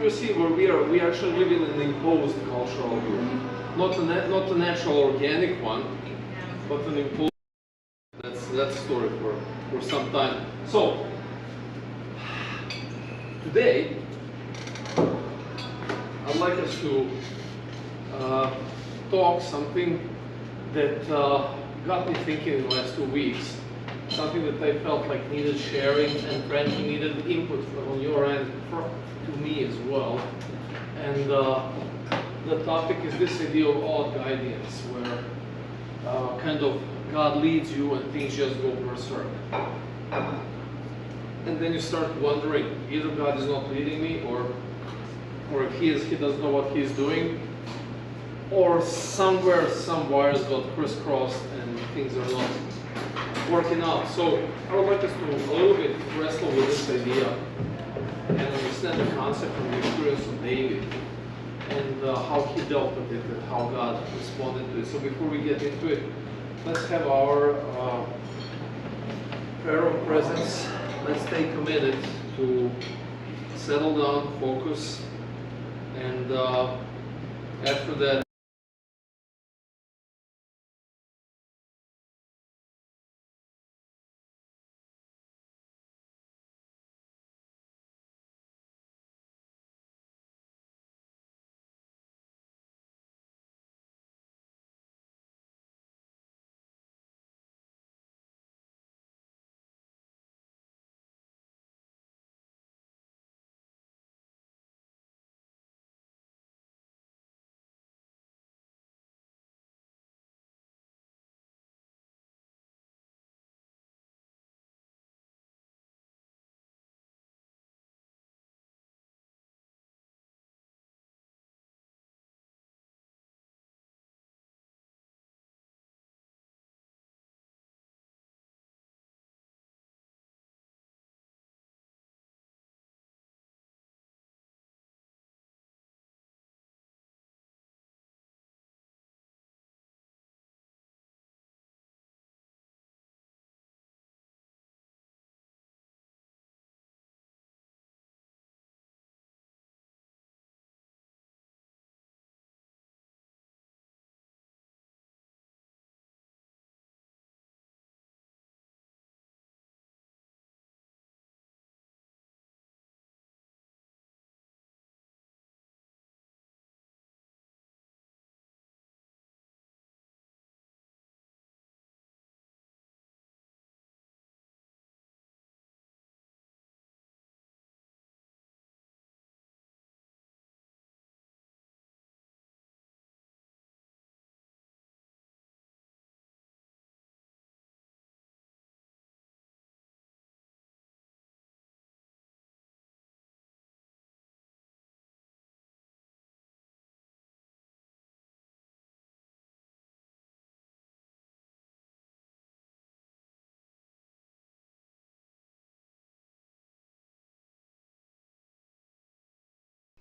You see, where we actually live in an imposed cultural group, not a natural organic one, but an imposed. That's a story for some time. So today, I'd like us to talk something that got me thinking in the last 2 weeks. Something that I felt like needed sharing and frankly needed input on your end to me as well. And the topic is this idea of odd guidance, where kind of God leads you and things just go berserk. And then you start wondering, either God is not leading me, or if he doesn't know what he's doing, or somewhere some wires got crisscrossed and things are not working out. So I would like us to a little bit wrestle with this idea and understand the concept from the experience of David and how he dealt with it and how God responded to it. So before we get into it, let's have our prayer of presence. Let's take a minute to settle down, focus, and after that,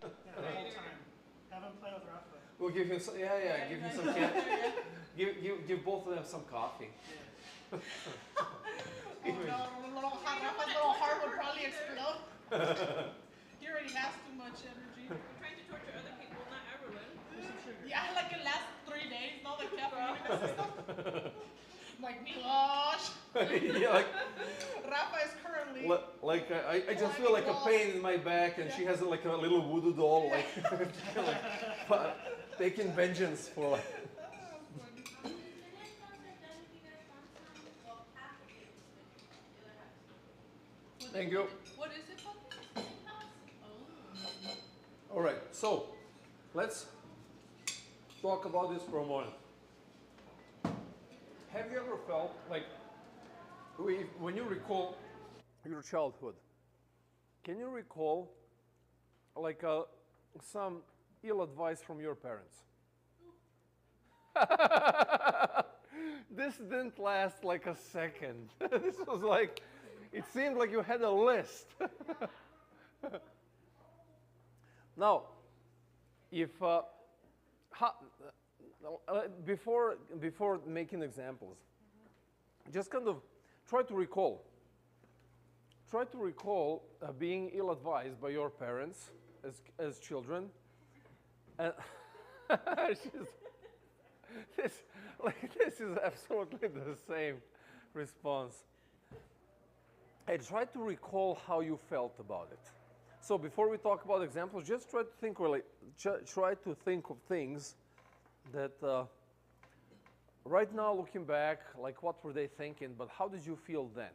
The whole time. Have him play with Rafa. we'll give him some. Give him some give both of them some coffee. Oh no, Rafa's little heart would probably explode. He already has too much energy. We're trying to torture other people, not everyone. Yeah, like the last 3 days, no, the caffeine system. My gosh. Yeah, like, Rafa is currently I just feel like a pain in my back, and she has like a little voodoo doll, like, taking vengeance for like. Thank you. What is it called? Oh. All right, so let's talk about this for a moment. Have you ever felt like, when you recall your childhood, can you recall like some ill advice from your parents? This didn't last like a second. This was like, it seemed like you had a list. Now, if before making examples, just kind of try to recall being ill-advised by your parents as children, and this is absolutely the same response. I try to recall how you felt about it. So before we talk about examples, just try to think try to think of things that right now, looking back, like what were they thinking, but how did you feel then?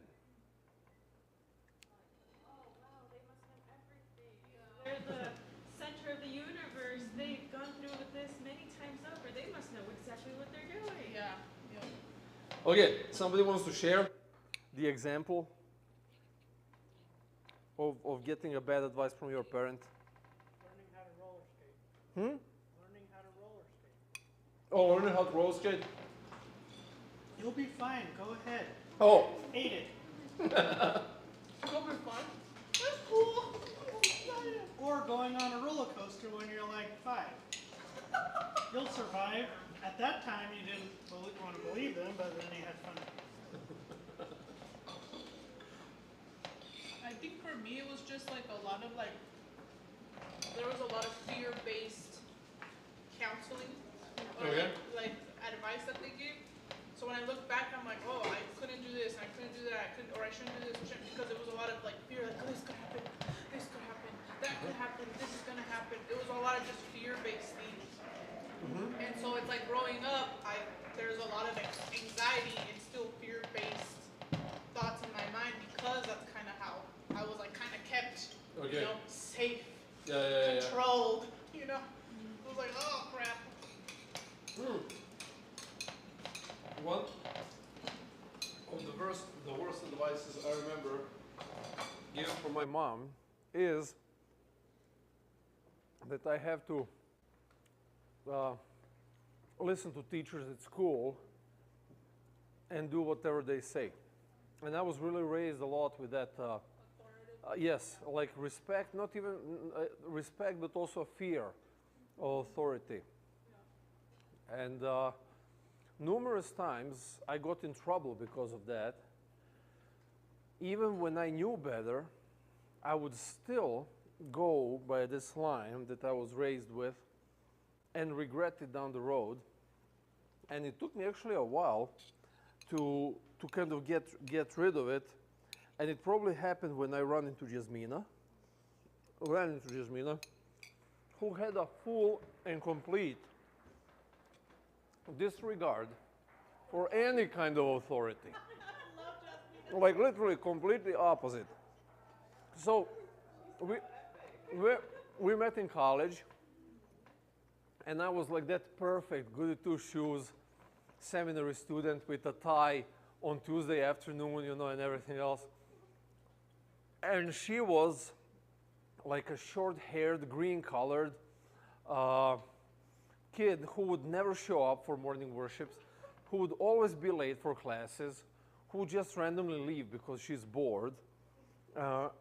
Oh wow, they must have everything. They're the center of the universe. They've gone through with this many times over. They must know exactly what they're doing. Yeah. Yeah. Okay, somebody wants to share the example of getting a bad advice from your parent? Learning how to roller skate. Learning how to roller skate. Oh, learning how to roller skate? You'll be fine. Go ahead. Oh, Eat it. Go be fun. That's cool. Or going on a roller coaster when you're like 5. You'll survive. At that time, you didn't want to believe them, but then you had fun. I think for me it was just like a lot of there was a lot of fear-based counseling or Okay. like advice that they give. So when I look back, I'm like, oh, I couldn't do this, I couldn't do that, I shouldn't do this, because it was a lot of fear, oh, this could happen, that could happen, this is gonna happen. It was a lot of just fear-based things. And so it's like growing up, there's a lot of anxiety and still fear-based thoughts in my mind because that's kind of how I was kind of kept, safe, controlled, It was like, oh crap. One of the worst advices I remember given from my mom is that I have to listen to teachers at school and do whatever they say. And I was really raised a lot with that. Yes, like respect, not even respect, but also fear of authority. And numerous times I got in trouble because of that. Even when I knew better, I would still go by this line that I was raised with and regret it down the road. And it took me actually a while to kind of get rid of it. And it probably happened when I ran into Jasmina, who had a full and complete disregard for any kind of authority. Like literally completely opposite. So we met in college, and I was like that perfect goody two shoes seminary student with a tie on Tuesday afternoon, and everything else. And she was like a short-haired, green-colored kid who would never show up for morning worships, who would always be late for classes, who would just randomly leave because she's bored. Wait,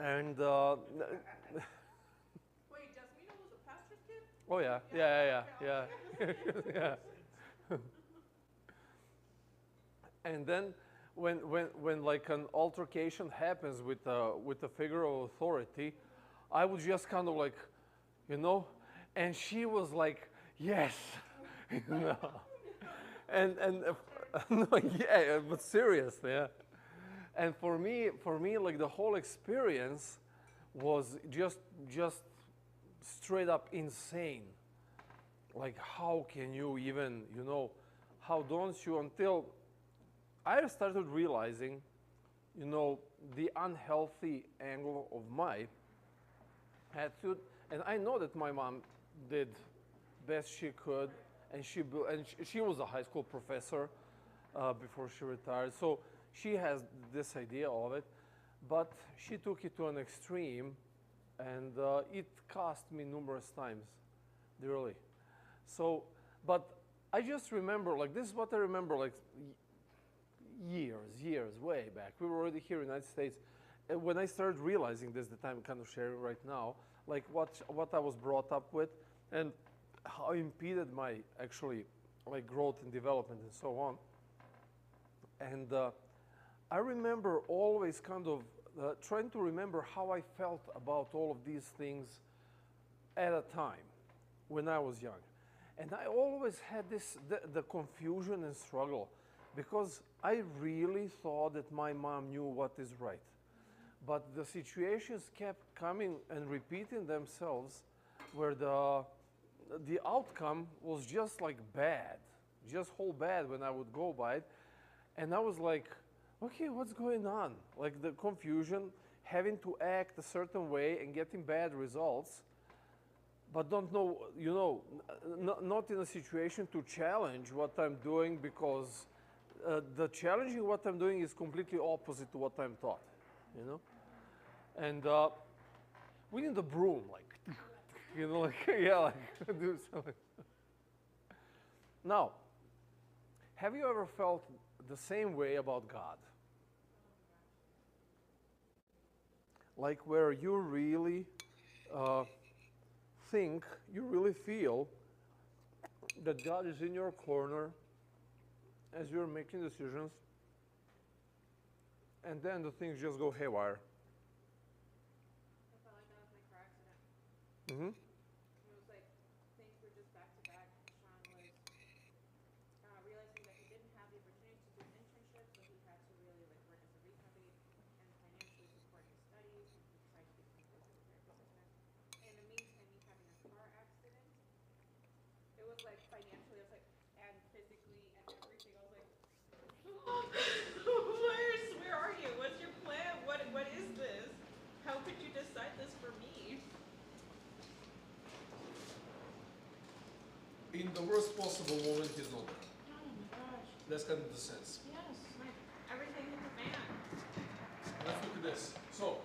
Jasmina was a pastor's kid? Oh yeah, yeah. And then when like an altercation happens with a figure of authority, I would just kind of like, and she was like, yes, and no, yeah, but seriously, yeah. And for me, like the whole experience was just straight up insane. Like, how can you even, how don't you, until I started realizing, the unhealthy angle of my attitude. And I know that my mom did best she could, and she was a high school professor before she retired. So she has this idea of it, but she took it to an extreme, and it cost me numerous times, dearly. So, but I just remember, like, this is what I remember, like, years, way back. We were already here in the United States. And when I started realizing this, that I'm kind of sharing right now, like what I was brought up with, and how it impeded my actually like growth and development and so on. And I remember always kind of trying to remember how I felt about all of these things at a time when I was young. And I always had the confusion and struggle because I really thought that my mom knew what is right. But the situations kept coming and repeating themselves where the outcome was just like bad, just whole bad when I would go by it. And I was like, okay, what's going on? Like the confusion, having to act a certain way and getting bad results, but don't know, not in a situation to challenge what I'm doing because the challenging what I'm doing is completely opposite to what I'm taught, And we need a broom, like, yeah, like do something. Now, have you ever felt the same way about God? Like where you really think, you really feel that God is in your corner as you're making decisions, and then the things just go haywire. I felt like that was my car accident. Mm-hmm. It was like things were just back to back. Sean was realizing that he didn't have the opportunity to do an internship, so he had to really like work as a retail lead and financially support his studies. And he tried to become a physical therapist. And in the meantime, me having a car accident, it was like financially, I was like, and physically and everything. I was like, where are you? What's your plan? What is this? How could you decide this for me? In the worst possible moment, he's not there. Oh my gosh. That's kind of the sense. Yes, like everything hit the fan. Let's look at this. So,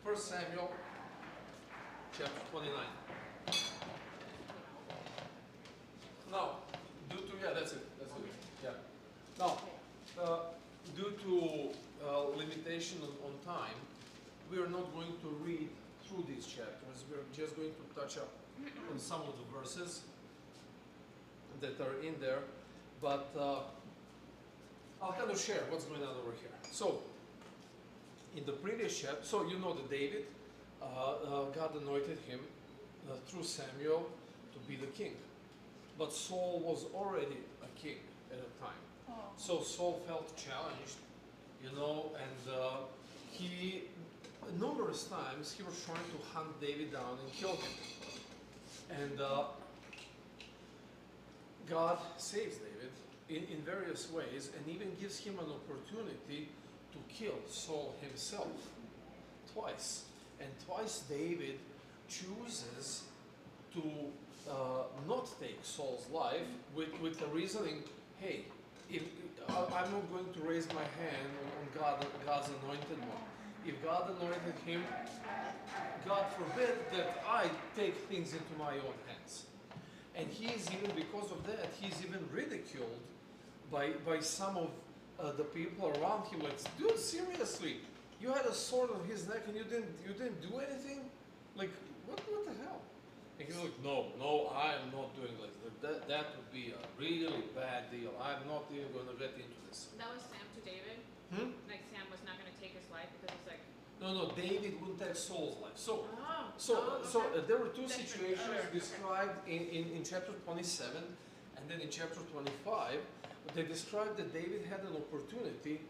1 Samuel, chapter 29. Now, that's it. Yeah. Now, due to limitation on time, we are not going to read through these chapters. We're just going to touch up on some of the verses that are in there. But I'll kind of share what's going on over here. So, in the previous chapter, so you know that David, God anointed him through Samuel to be the king. But Saul was already a king at the time. Oh. So Saul felt challenged, and he, numerous times, he was trying to hunt David down and kill him. And God saves David in various ways and even gives him an opportunity to kill Saul himself twice. And twice David chooses to not take Saul's life with the reasoning, hey, I'm not going to raise my hand on God's anointed one. If God anointed him, God forbid that I take things into my own hands. And he's even, because of that, he's even ridiculed by some of the people around him. Like, dude, seriously, you had a sword on his neck and you didn't do anything? Like, what the hell? And he's like, no, I'm not doing this. That would be a really bad deal. I'm not even going to get into this. That was Sam to David? Like Sam was not going to take his life because he's like... No, David wouldn't take Saul's life. So okay. there were two situations described in chapter 27 and then in chapter 25. They described that David had an opportunity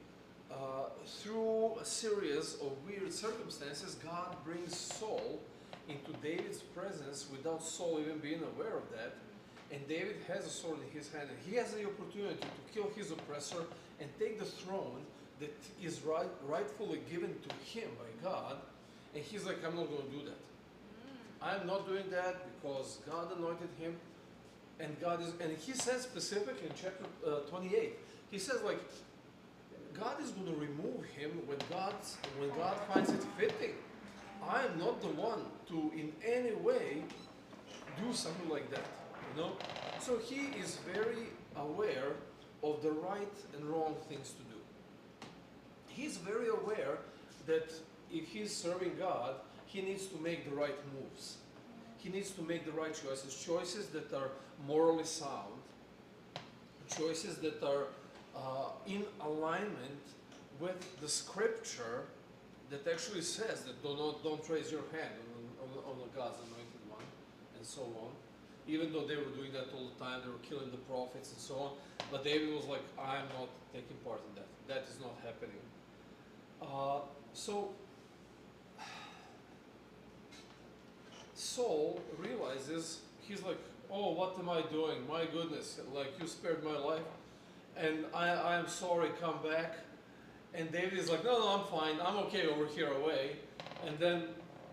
through a series of weird circumstances. God brings Saul into David's presence without Saul even being aware of that. And David has a sword in his hand, and he has the opportunity to kill his oppressor and take the throne that is rightfully given to him by God. And he's like, I'm not going to do that. I'm not doing that because God anointed him, and he says specifically in chapter 28, he says like, God is going to remove him when God finds it fitting. I am not the one to in any way do something like that, So he is very aware of the right and wrong things to do. He's very aware that if he's serving God, he needs to make the right moves. He needs to make the right choices that are morally sound, choices that are in alignment with the scripture that actually says that don't raise your hand on God's anointed one, and so on. Even though they were doing that all the time, they were killing the prophets and so on. But David was like, I am not taking part in that. That is not happening. So Saul realizes, he's like, oh, what am I doing? My goodness, like you spared my life, and I am sorry, come back. And David is like, no, I'm fine, I'm okay over here away. And then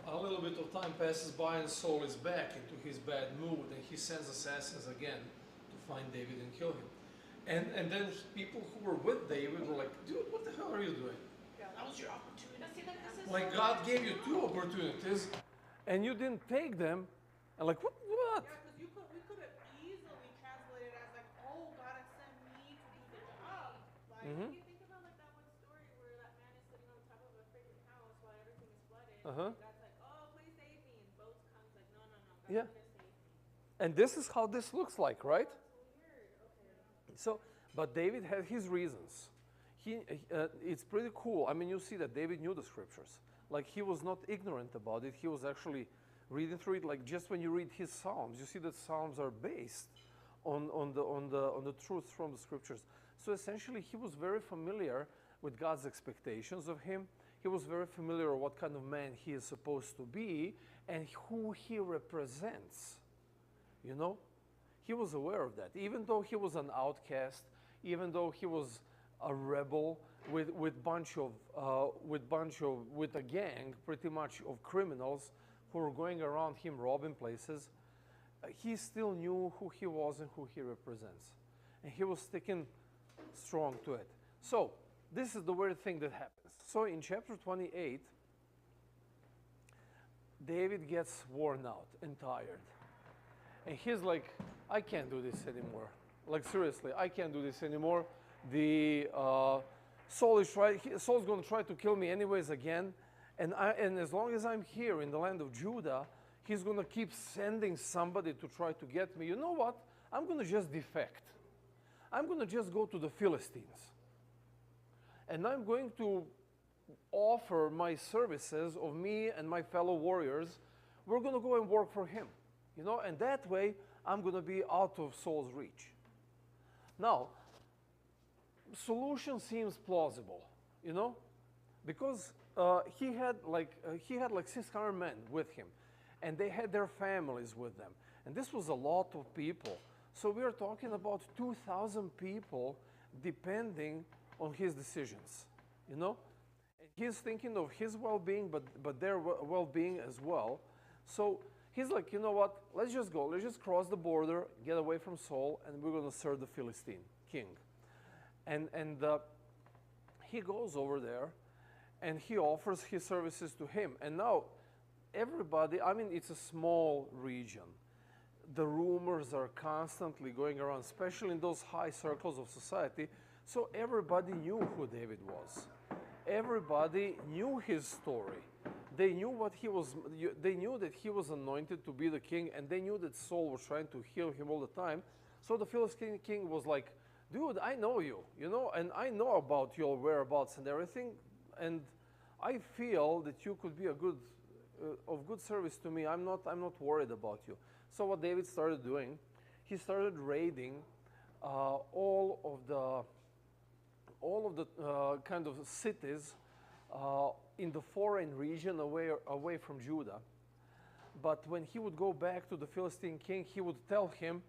a little bit of time passes by and Saul is back into his bad mood, and he sends assassins again to find David and kill him. And then people who were with David were like, dude, what the hell are you doing? Yeah, that was your opportunity. Now, see, this is Like, so God gave you interesting. 2 opportunities, and you didn't take them. And like, what? Yeah, because we could have easily translated as like, oh, God has sent me to do the job. Like, Mhm. You think about like that one story where that man is sitting on top of a freaking house while everything is flooded. Uh-huh. And God's like, oh, please save me. And boats comes like, no, God's Yeah. gonna save me. And this is how this looks like, right? That's weird. Okay. So, but David had his reasons. It's pretty cool. I mean, you see that David knew the scriptures. Like, he was not ignorant about it. He was actually reading through it. Like, just when you read his Psalms, you see that Psalms are based on the truths from the scriptures. So essentially, he was very familiar with God's expectations of him. He was very familiar with what kind of man he is supposed to be and who he represents. You know? He was aware of that. Even though he was an outcast, even though he was a rebel with a gang pretty much of criminals who were going around him robbing places, he still knew who he was and who he represents. And he was sticking strong to it. So this is the weird thing that happens. So in chapter 28, David gets worn out and tired. And he's like, I can't do this anymore. Like, seriously, I can't do this anymore. Saul's going to try to kill me anyways again. And as long as I'm here in the land of Judah, he's going to keep sending somebody to try to get me. You know what? I'm going to just defect. I'm going to just go to the Philistines. And I'm going to offer my services of me and my fellow warriors. We're going to go and work for him. You know, and that way I'm going to be out of Saul's reach. Now, solution seems plausible, you know, because he had like 600 men with him, and they had their families with them, and this was a lot of people. So we are talking about 2,000 people depending on his decisions, you know. And he's thinking of his well-being, but their well-being as well. So he's like, you know what, let's just go. Let's just cross the border, get away from Saul, and we're going to serve the Philistine king. And he goes over there, and he offers his services to him. And now everybody, I mean, it's a small region. The rumors are constantly going around, especially in those high circles of society. So everybody knew who David was. Everybody knew his story. They knew what he was. They knew that he was anointed to be the king, and they knew that Saul was trying to heal him all the time. So the Philistine king was like, dude, I know you, you know, and I know about your whereabouts and everything, and I feel that you could be of good service to me. I'm not worried about you. So what David started doing, he started raiding all of the kind of cities in the foreign region away from Judah. But when he would go back to the Philistine king, he would tell him,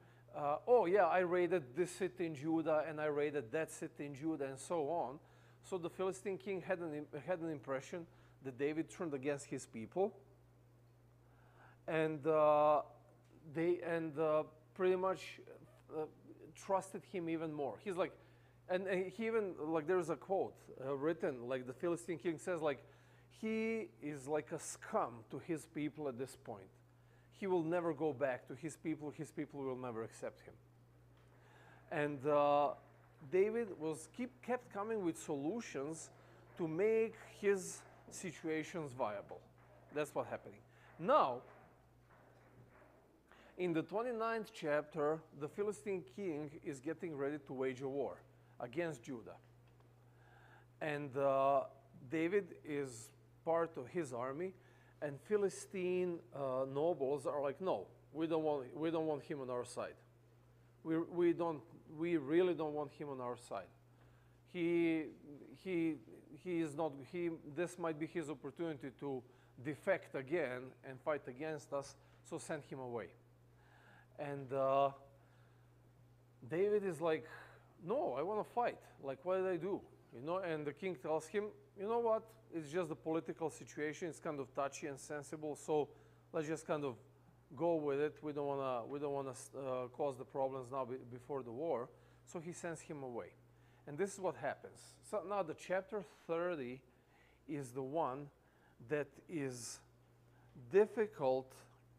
oh yeah, I raided this city in Judah, and I raided that city in Judah, and so on. So the Philistine king had an impression that David turned against his people, and pretty much trusted him even more. He's like, and he even, like, there's a quote written, like the Philistine king says, like, he is like a scum to his people at this point. He will never go back to his people will never accept him. And David kept coming with solutions to make his situations viable. That's what's happening. Now, in the 29th chapter, the Philistine king is getting ready to wage a war against Judah. And David is part of his army, And Philistine nobles are like, no, we don't want him on our side. We really don't want him on our side. He is not. This might be his opportunity to defect again and fight against us. So send him away. And David is like, no, I want to fight. Like, what did I do? You know, and the king tells him, you know what? It's just a political situation. It's kind of touchy and sensible. So let's just kind of go with it. We don't want to cause the problems now before the war. So he sends him away. And this is what happens. So now the chapter 30 is the one that is difficult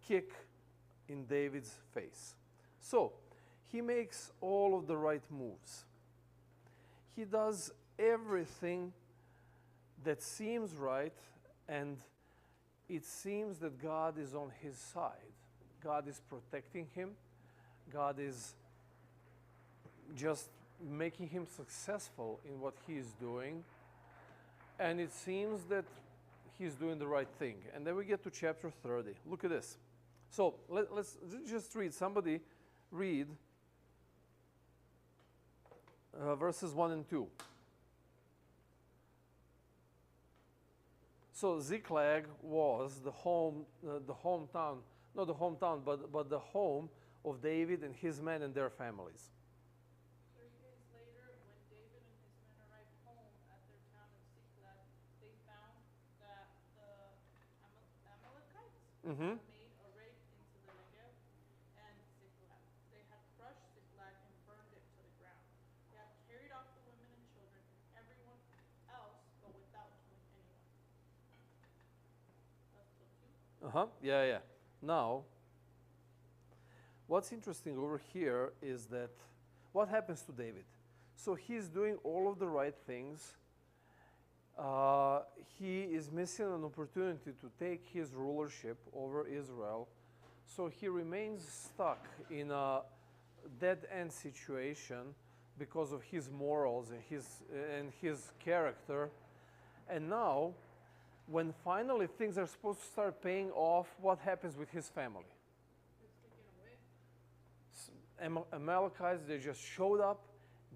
kick in David's face. So he makes all of the right moves. He does everything that seems right, and it seems that God is on his side. God is protecting him. God is just making him successful in what he is doing. And it seems that he's doing the right thing. And then we get to chapter 30. Look at this. So let's just read. Somebody read verses 1 and 2. So Ziklag was the hometown, not the hometown, but the home of David and his men and their families. 3 days later, when David and his men arrived home at their town of Ziklag, they found that the Amalekites had made a raid into the Negev and Ziklag. They had crushed Ziklag and burned it to the ground. They had carried off the women and children and everyone else, but without killing anyone. That's till 2. Yeah. Now, what's interesting over here is that what happens to David? So he's doing all of the right things. He is missing an opportunity to take his rulership over Israel. So he remains stuck in a dead-end situation because of his morals and his character. And now, when finally things are supposed to start paying off, what happens with his family? It's taken away. Amalekites, they just showed up,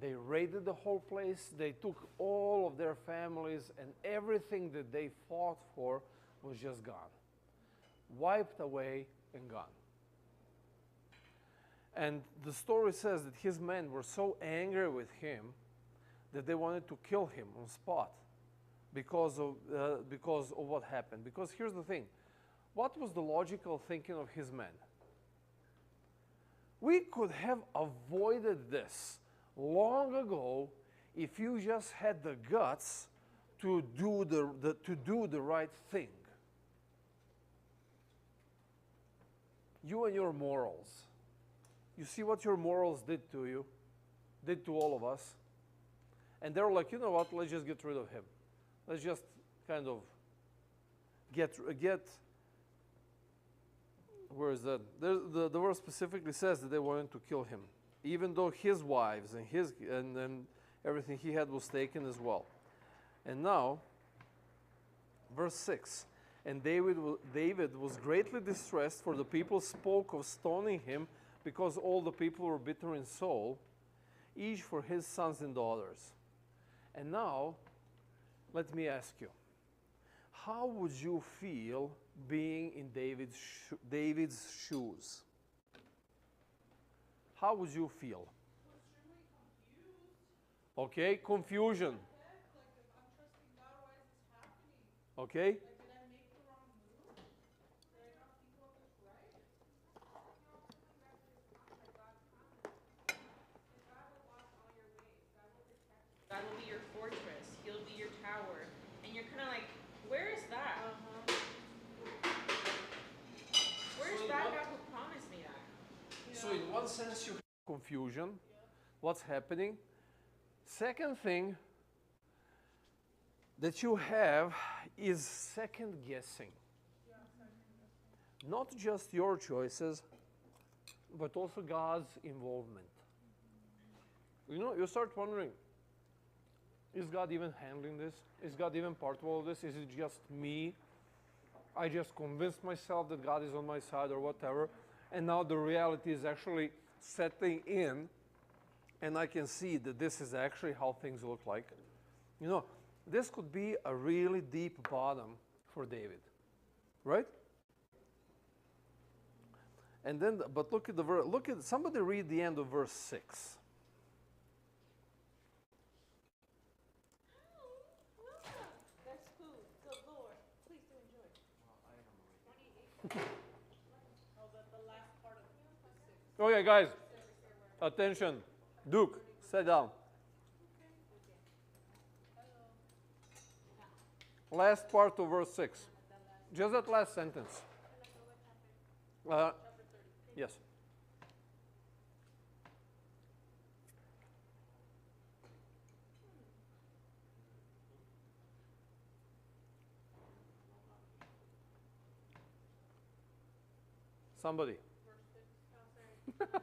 they raided the whole place, they took all of their families, and everything that they fought for was just gone. Wiped away and gone. And the story says that his men were so angry with him that they wanted to kill him on spot because of what happened. Because here's the thing, what was the logical thinking of his men? We could have avoided this long ago if you just had the guts to do the right thing. You and your morals. You see what your morals did to you, did to all of us. And they're like, you know what, let's just get rid of him. Let's just kind of get where is that? The verse specifically says that they wanted to kill him, even though his wives and everything he had was taken as well. And now, verse 6, and David was greatly distressed, for the people spoke of stoning him, because all the people were bitter in soul, each for his sons and daughters. And now, let me ask you, how would you feel being in David's shoes? How would you feel? Extremely confused. Okay, confusion. Heck, like if I'm trusting God, why is this happening? Okay? Like, did I make the wrong move? Did I not think about this right? God will be your fortress. He'll be your tower. And you're kind of like, where is that? Where's that God who promised me that? So in one sense you have confusion, what's happening. Second thing that you have is second guessing. Not just your choices, but also God's involvement. You know, you start wondering, is God even handling this? Is God even part of all this? Is it just me? I just convinced myself that God is on my side or whatever, and now the reality is actually setting in, and I can see that this is actually how things look like. You know, this could be a really deep bottom for David, right? And then, but look at the verse. Look at somebody read the end of verse 6. That's food. So Lord, please do enjoy. 28. Oh, the last part of the 6. Okay, guys, attention. Duke, sit down. Last part of verse 6. Just that last sentence. Yes. Somebody. The last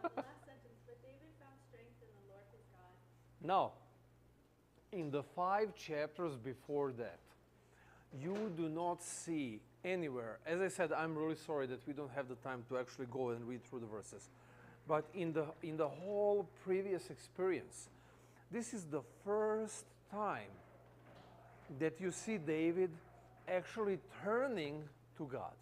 sentence, but David found strength in the Lord his God. Now, in the 5 chapters before that, you do not see anywhere. As I said, I'm really sorry that we don't have the time to actually go and read through the verses. But in the whole previous experience, this is the first time that you see David actually turning to God.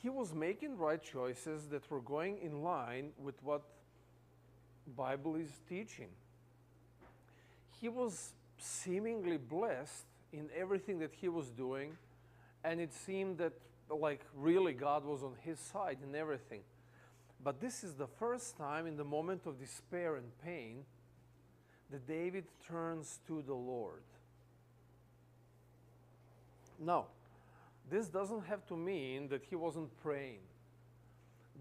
He was making right choices that were going in line with what Bible is teaching. He was seemingly blessed in everything that he was doing, and it seemed that like really God was on his side in everything. But this is the first time in the moment of despair and pain that David turns to the Lord. Now, this doesn't have to mean that he wasn't praying.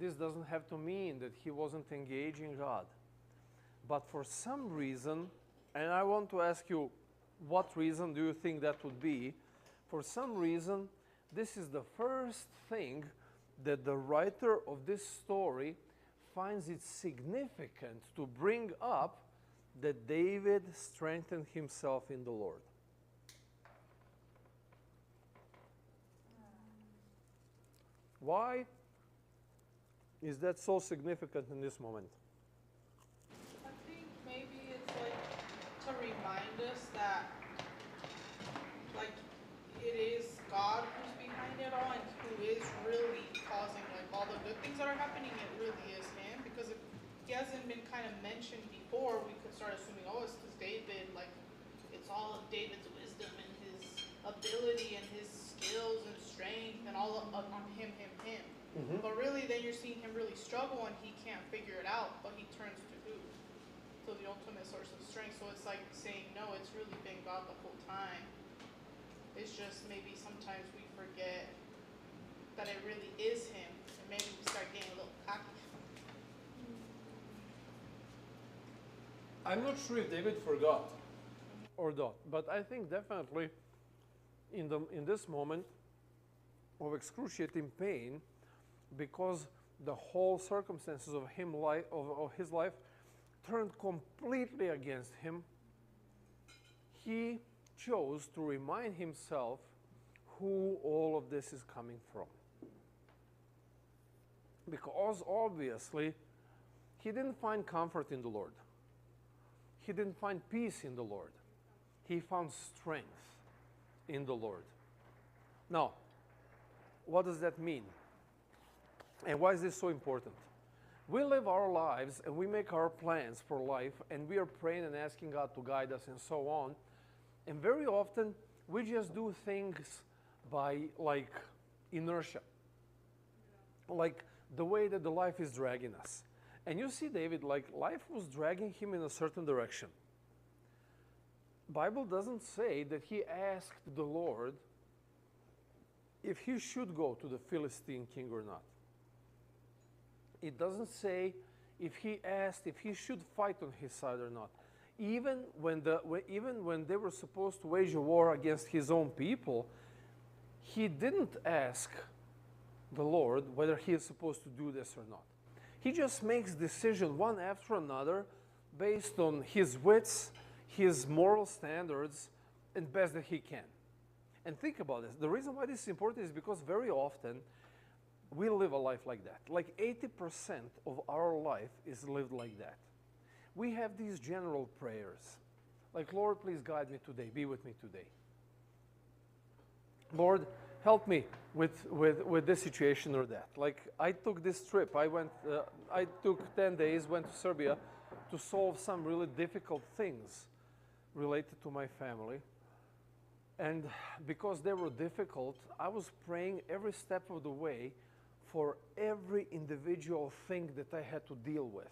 This doesn't have to mean that he wasn't engaging God. But for some reason, and I want to ask you, what reason do you think that would be? For some reason, this is the first thing that the writer of this story finds it significant to bring up, that David strengthened himself in the Lord. Why is that so significant in this moment? I think maybe it's like to remind us that like it is God who's behind it all and who is really causing like all the good things that are happening. It really is him, because if he hasn't been kind of mentioned before, we could start assuming, oh, it's because David, like it's all of David's wisdom and his ability and his skills and strength and all on him. Mm-hmm. But really, then you're seeing him really struggle and he can't figure it out, but he turns to who? To the ultimate source of strength. So it's like saying, no, it's really been God the whole time. It's just maybe sometimes we forget that it really is him, and maybe we start getting a little cocky. I'm not sure if David forgot or not, but I think definitely in this moment of excruciating pain, because the whole circumstances of his life turned completely against him, he chose to remind himself who all of this is coming from. Because obviously, he didn't find comfort in the Lord. He didn't find peace in the Lord. He found strength in the Lord. Now, what does that mean? And why is this so important? We live our lives and we make our plans for life, and we are praying and asking God to guide us and so on. And very often, we just do things by like inertia. Like the way that the life is dragging us. And you see David, like life was dragging him in a certain direction. Bible doesn't say that he asked the Lord if he should go to the Philistine king or not. It doesn't say if he asked if he should fight on his side or not. Even when they were supposed to wage a war against his own people, he didn't ask the Lord whether he is supposed to do this or not. He just makes decisions one after another based on his wits, his moral standards, and best that he can. And think about this. The reason why this is important is because very often we live a life like that. Like 80% of our life is lived like that. We have these general prayers. Like, Lord, please guide me today. Be with me today. Lord, help me with this situation or that. Like, I took this trip. I took 10 days, went to Serbia to solve some really difficult things related to my family. And because they were difficult, I was praying every step of the way for every individual thing that I had to deal with.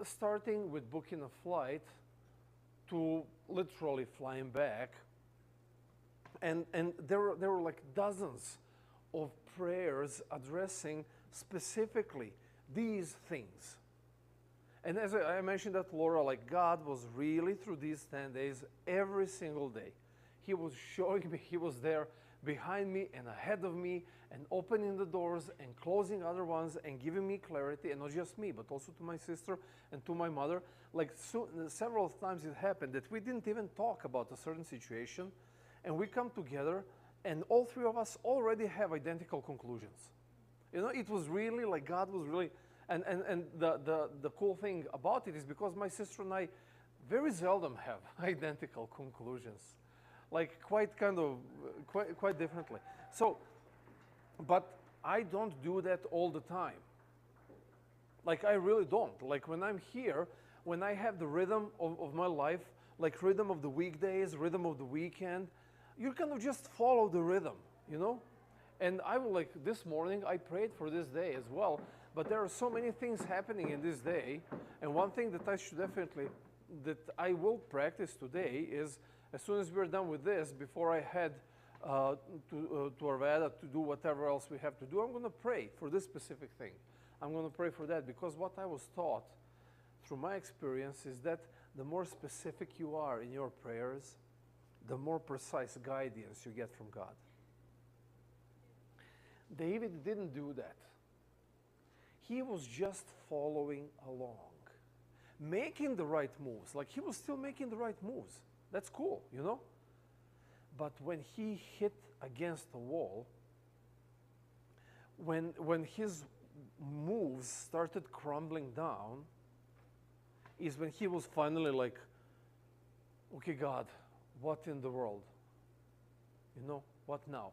Starting with booking a flight to literally flying back. And there were like dozens of prayers addressing specifically these things. And as I mentioned that, Laura, like God was really through these 10 days, every single day. He was showing me, He was there behind me and ahead of me and opening the doors and closing other ones and giving me clarity, and not just me, but also to my sister and to my mother. Like several times it happened that we didn't even talk about a certain situation, and we come together and all three of us already have identical conclusions. You know, it was really like God was really... And the cool thing about it is because my sister and I very seldom have identical conclusions, like quite differently. So, but I don't do that all the time. Like I really don't. Like when I'm here, when I have the rhythm of my life, like rhythm of the weekdays, rhythm of the weekend, you kind of just follow the rhythm, you know? And I will, like this morning, I prayed for this day as well, but there are so many things happening in this day. And one thing that I should definitely, that I will practice today is, as soon as we're done with this, before I head to Arvada to do whatever else we have to do, I'm going to pray for this specific thing. I'm going to pray for that because what I was taught through my experience is that the more specific you are in your prayers, the more precise guidance you get from God. David didn't do that. He was just following along, making the right moves. Like he was still making the right moves. That's cool, you know? But when he hit against the wall, when his moves started crumbling down, is when he was finally like, okay, God, what in the world? You know, what now?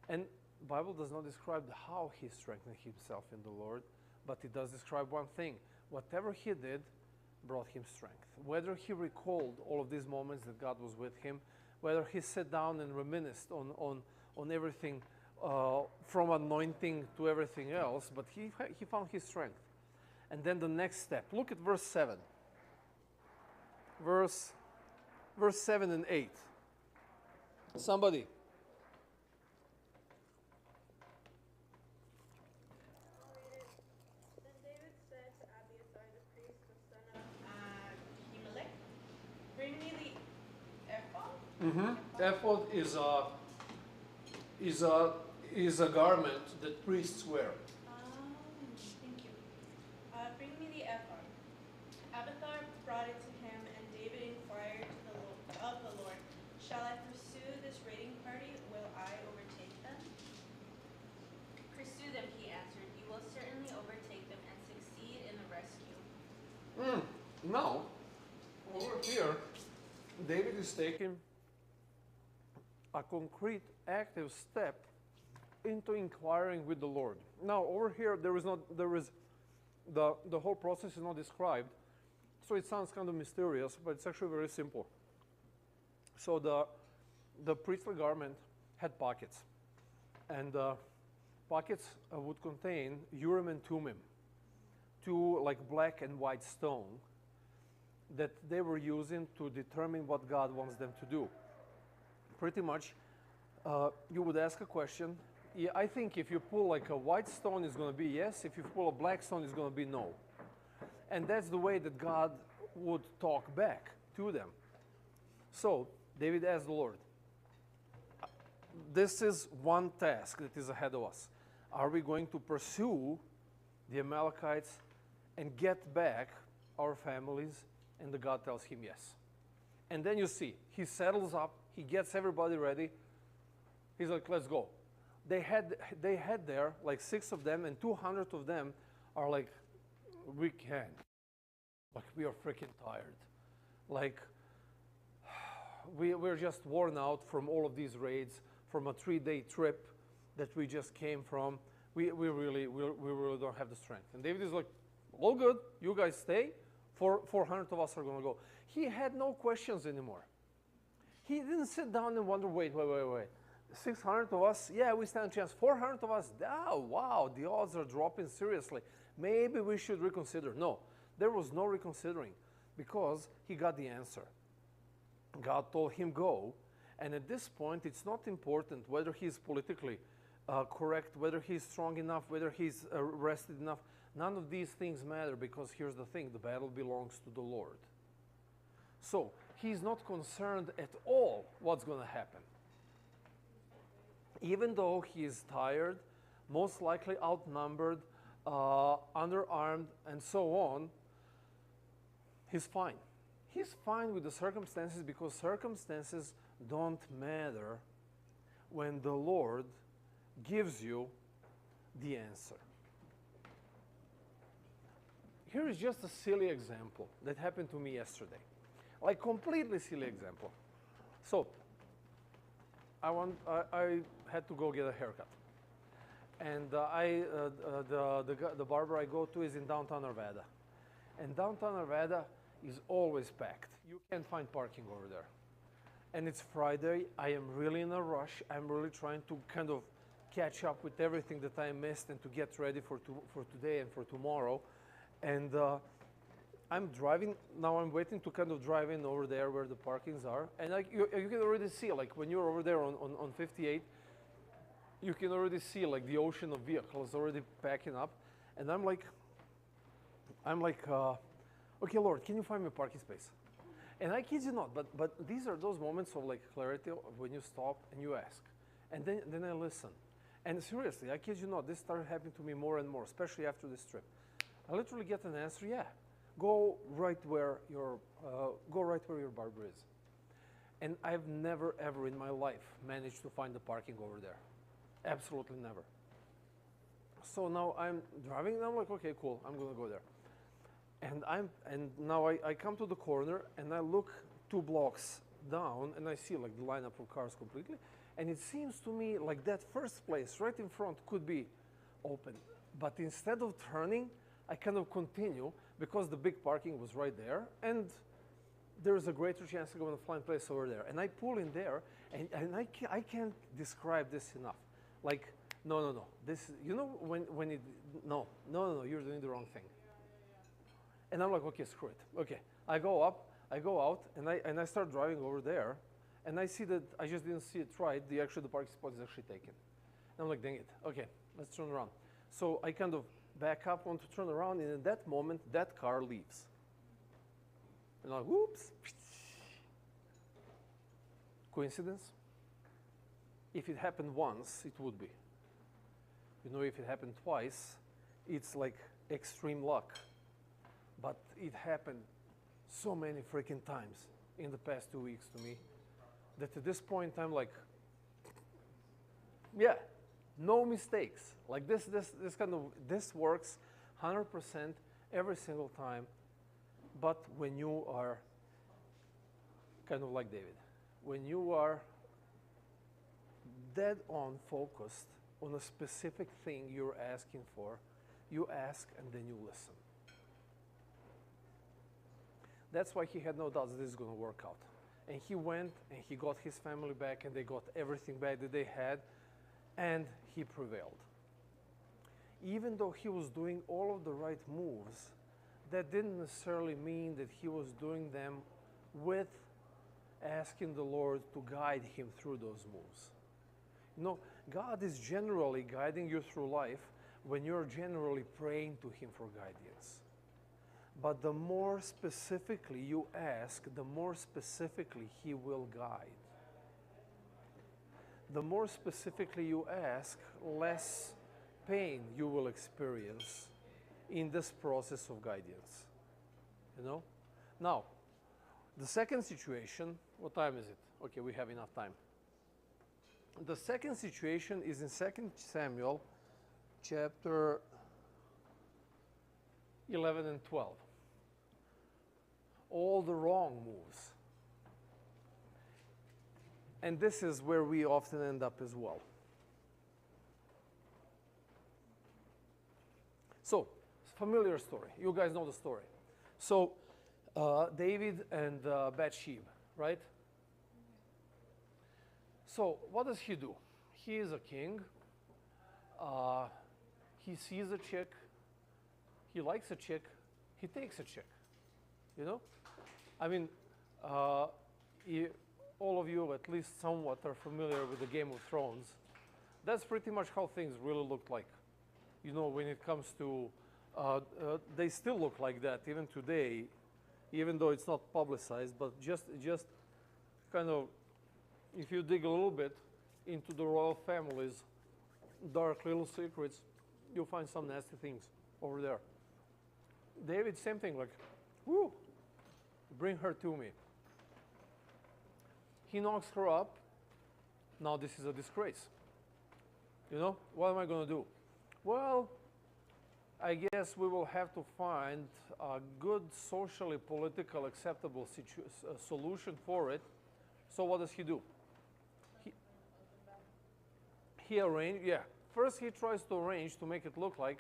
And the Bible does not describe how he strengthened himself in the Lord, but it does describe one thing. Whatever he did brought him strength. Whether he recalled all of these moments that God was with him, whether he sat down and reminisced on everything from anointing to everything else, but he found his strength. And then the next step, look at verse 7. Verse 7 and 8. Somebody. Then David said to Abiathar the priest, the son of Ahimelech, bring me the ephod. Ephod is a garment that priests wear. Thank you. Bring me the ephod. Abiathar brought it to him, and David inquired of the Lord, shall I pursue this raiding party? Will I overtake them? Pursue them, he answered. You will certainly overtake them and succeed in the rescue. Now, over here, David is taking a concrete, active step into inquiring with the Lord. Now, over here, the whole process is not described, so it sounds kind of mysterious, but it's actually very simple. So the priestly garment had pockets, and pockets would contain Urim and Thummim, two like black and white stone that they were using to determine what God wants them to do. Pretty much, you would ask a question. Yeah, I think if you pull like a white stone, it's going to be yes. If you pull a black stone, it's going to be no. And that's the way that God would talk back to them. So David asked the Lord, this is one task that is ahead of us. Are we going to pursue the Amalekites and get back our families? And the God tells him yes. And then you see, he settles up He gets everybody ready. He's like, let's go. They had there like 6 of them, and 200 of them are like, we can't. Like, we are freaking tired. Like, we're just worn out from all of these raids, from a 3-day trip that we just came from. We really don't have the strength. And David is like, all good, you guys stay. 400 of us are gonna go. He had no questions anymore. He didn't sit down and wonder, wait. 600 of us, yeah, we stand a chance. 400 of us, oh, wow, the odds are dropping seriously. Maybe we should reconsider. No, there was no reconsidering because he got the answer. God told him go, and at this point, it's not important whether he's politically correct, whether he's strong enough, whether he's rested enough. None of these things matter because here's the thing, the battle belongs to the Lord. So he's not concerned at all what's going to happen. Even though he is tired, most likely outnumbered, underarmed, and so on, he's fine. He's fine with the circumstances because circumstances don't matter when the Lord gives you the answer. Here is just a silly example that happened to me yesterday. Like, completely silly example. So, I had to go get a haircut. And the barber I go to is in downtown Arvada. And downtown Arvada is always packed. You can't find parking over there. And it's Friday. I am really in a rush. I'm really trying to kind of catch up with everything that I missed and to get ready for today and for tomorrow. And I'm driving. Now I'm waiting to kind of drive in over there where the parkings are. And you can already see, like, when you're over there on 58, you can already see, like, the ocean of vehicles already packing up. And I'm like, okay, Lord, can you find me a parking space? And I kid you not, but these are those moments of, like, clarity of when you stop and you ask. And then I listen. And seriously, I kid you not, this started happening to me more and more, especially after this trip. I literally get an answer, yeah, go right where your barber is. And I've never, ever in my life managed to find the parking over there. Absolutely never. So now I'm driving and I'm like, okay, cool, I'm gonna go there. And now I come to the corner and I look 2 blocks down and I see, like, the lineup of cars completely. And it seems to me like that first place right in front could be open. But instead of turning, I kind of continue because the big parking was right there and there's a greater chance I'm going to find a place over there. And I pull in there and I can't describe this enough. Like, no. This, you know, when it, no, you're doing the wrong thing. And I'm like, okay, screw it. Okay, I go out, and I start driving over there, and I see that I just didn't see it right. The parking spot is actually taken. And I'm like, dang it. Okay, let's turn around. So I kind of back up, want to turn around, and in that moment, that car leaves. And I'm like, whoops. Coincidence? If it happened once, it would be. You know, if it happened twice, it's like extreme luck. But it happened so many freaking times in the past 2 weeks to me that at this point I'm like, yeah, no mistakes. Like this works 100% every single time. But when you are kind of like David, when you are dead on focused on a specific thing you're asking for, you ask and then you listen. That's why he had no doubts that this is going to work out. And he went and he got his family back and they got everything back that they had, and he prevailed. Even though he was doing all of the right moves, that didn't necessarily mean that he was doing them with asking the Lord to guide him through those moves. You know, God is generally guiding you through life when you're generally praying to him for guidance. But the more specifically you ask, the more specifically he will guide. The more specifically you ask, less pain you will experience in this process of guidance. You know? Now, the second situation, what time is it? Okay, we have enough time. The second situation is in 2 Samuel chapter 11 and 12. All the wrong moves. And this is where we often end up as well. So, familiar story. You guys know the story. So, David and Bathsheba, right? So, what does he do? He is a king. He sees a chick. He likes a chick. He takes a chick. You know? I mean, all of you, at least somewhat, are familiar with the Game of Thrones. That's pretty much how things really looked like. You know, when it comes to, they still look like that even today, even though it's not publicized, but just kind of, if you dig a little bit into the royal families, dark little secrets, you'll find some nasty things over there. David, same thing, like, whoo, bring her to me. He knocks her up. Now this is a disgrace. You know, what am I going to do? Well, I guess we will have to find a good socially political acceptable solution for it. So what does he do? He arranged, yeah. First he tries to arrange to make it look like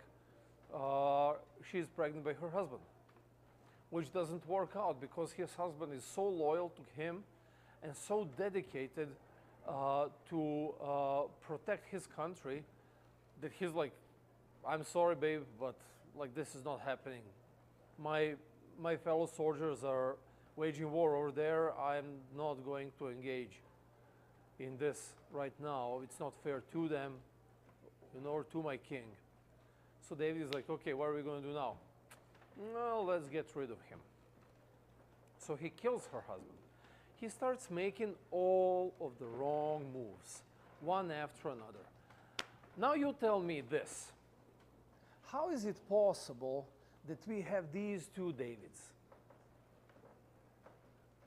she's pregnant by her husband, which doesn't work out because his husband is so loyal to him and so dedicated to protect his country that he's like, I'm sorry, babe, but like this is not happening. My fellow soldiers are waging war over there. I'm not going to engage in this right now. It's not fair to them, you know, or to my king. So David is like, okay, what are we going to do now? Well, let's get rid of him. So he kills her husband. He starts making all of the wrong moves, one after another. Now you tell me this. How is it possible that we have these two Davids?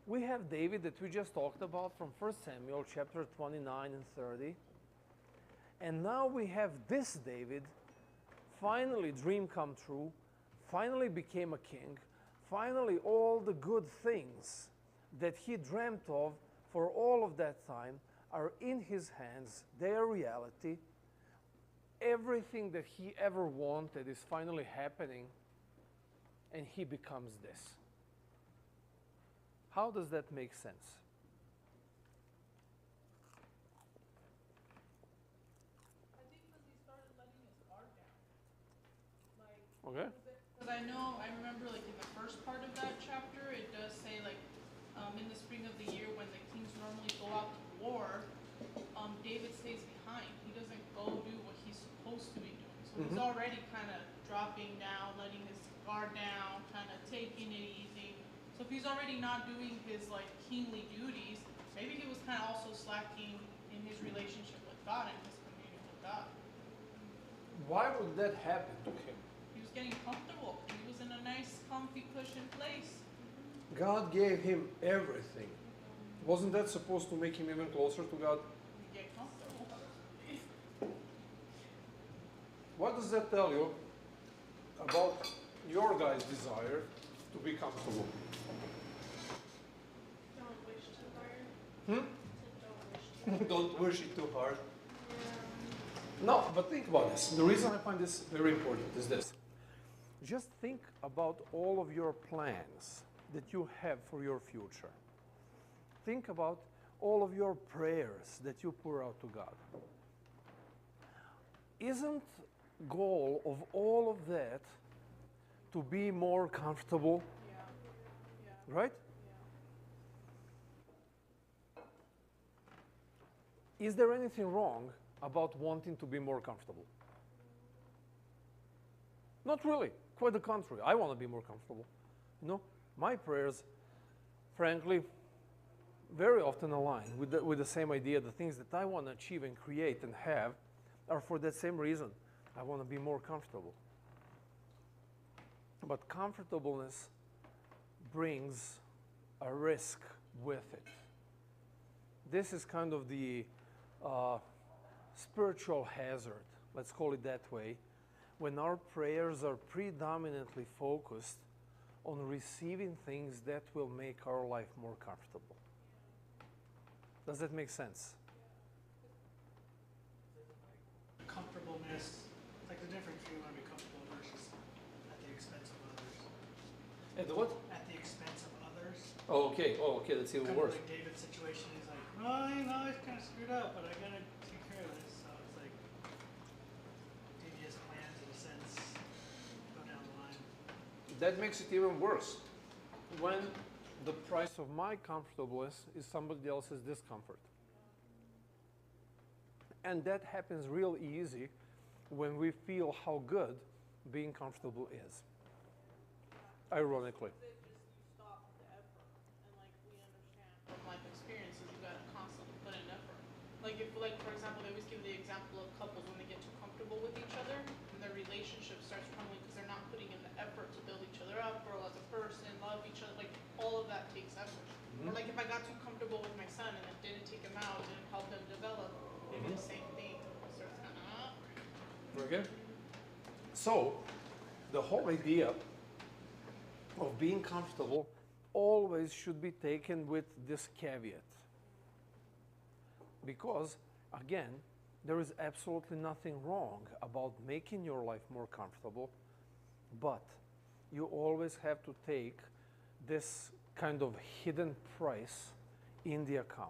We have David that we just talked about from 1 Samuel chapter 29 and 30. And now we have this David, finally dream come true, finally became a king, finally all the good things that he dreamt of for all of that time are in his hands, they are reality. Everything that he ever wanted is finally happening, and he becomes this. How does that make sense? I think because he started letting his guard down. Like, Okay. because I remember like in the first part of that chapter, it does say like, in the spring of the year when the kings normally go out to war, David stays behind. He doesn't go do what he's supposed to be doing. So he's already kind of dropping down, letting his guard down, kind of taking it easy. So if he's already not doing his like kingly duties, maybe he was kind of also slacking in his relationship with God and his communion with God. Why would that happen to him? He was getting comfortable. He was in a nice, comfy, cushioned place. God gave him everything. Wasn't that supposed to make him even closer to God? You get comfortable. What does that tell you about your guys' desire to be comfortable? Don't wish too hard. Hmm? So don't wish too hard. Don't wish it too hard. No, but think about this. The reason I find this very important is this. Just think about all of your plans that you have for your future. Think about all of your prayers that you pour out to God. Isn't goal of all of that to be more comfortable, Yeah. Yeah. right? Yeah. Is there anything wrong about wanting to be more comfortable? Not really. Quite the contrary. I want to be more comfortable. You know, my prayers, frankly, very often align with the same idea. The things that I want to achieve and create and have are for that same reason. I want to be more comfortable. But comfortableness brings a risk with it. this is kind of the spiritual hazard, let's call it that way, when our prayers are predominantly focused on receiving things that will make our life more comfortable. Does that make sense? Comfortableness, like the difference between want to be comfortable versus at the expense of others. At what? At the expense of others. Oh, okay. Oh, okay. That's even Kind worse. of like David's situation. He's like, well, you know, it's kind of screwed up, but I gotta take care of this. So it's like devious plans in a sense go down the line. That makes it even worse. When the price of my comfortableness is somebody else's discomfort. And that happens real easy when we feel how good being comfortable is. Ironically. You stop the effort, and like we understand from life experiences, you gotta constantly put in effort. Like if, like for example, they always give the example of couples when they get too comfortable with each other, and their relationship starts crumbling because they're not putting in the effort to build each other up, grow as a person, love each other. Like all of that takes effort. Or like if I got too comfortable with my son and it didn't take him out, didn't help him develop, maybe the same thing starts kind of. Okay? So, the whole idea of being comfortable always should be taken with this caveat. Because, again, there is absolutely nothing wrong about making your life more comfortable, but you always have to take this kind of hidden price in the account.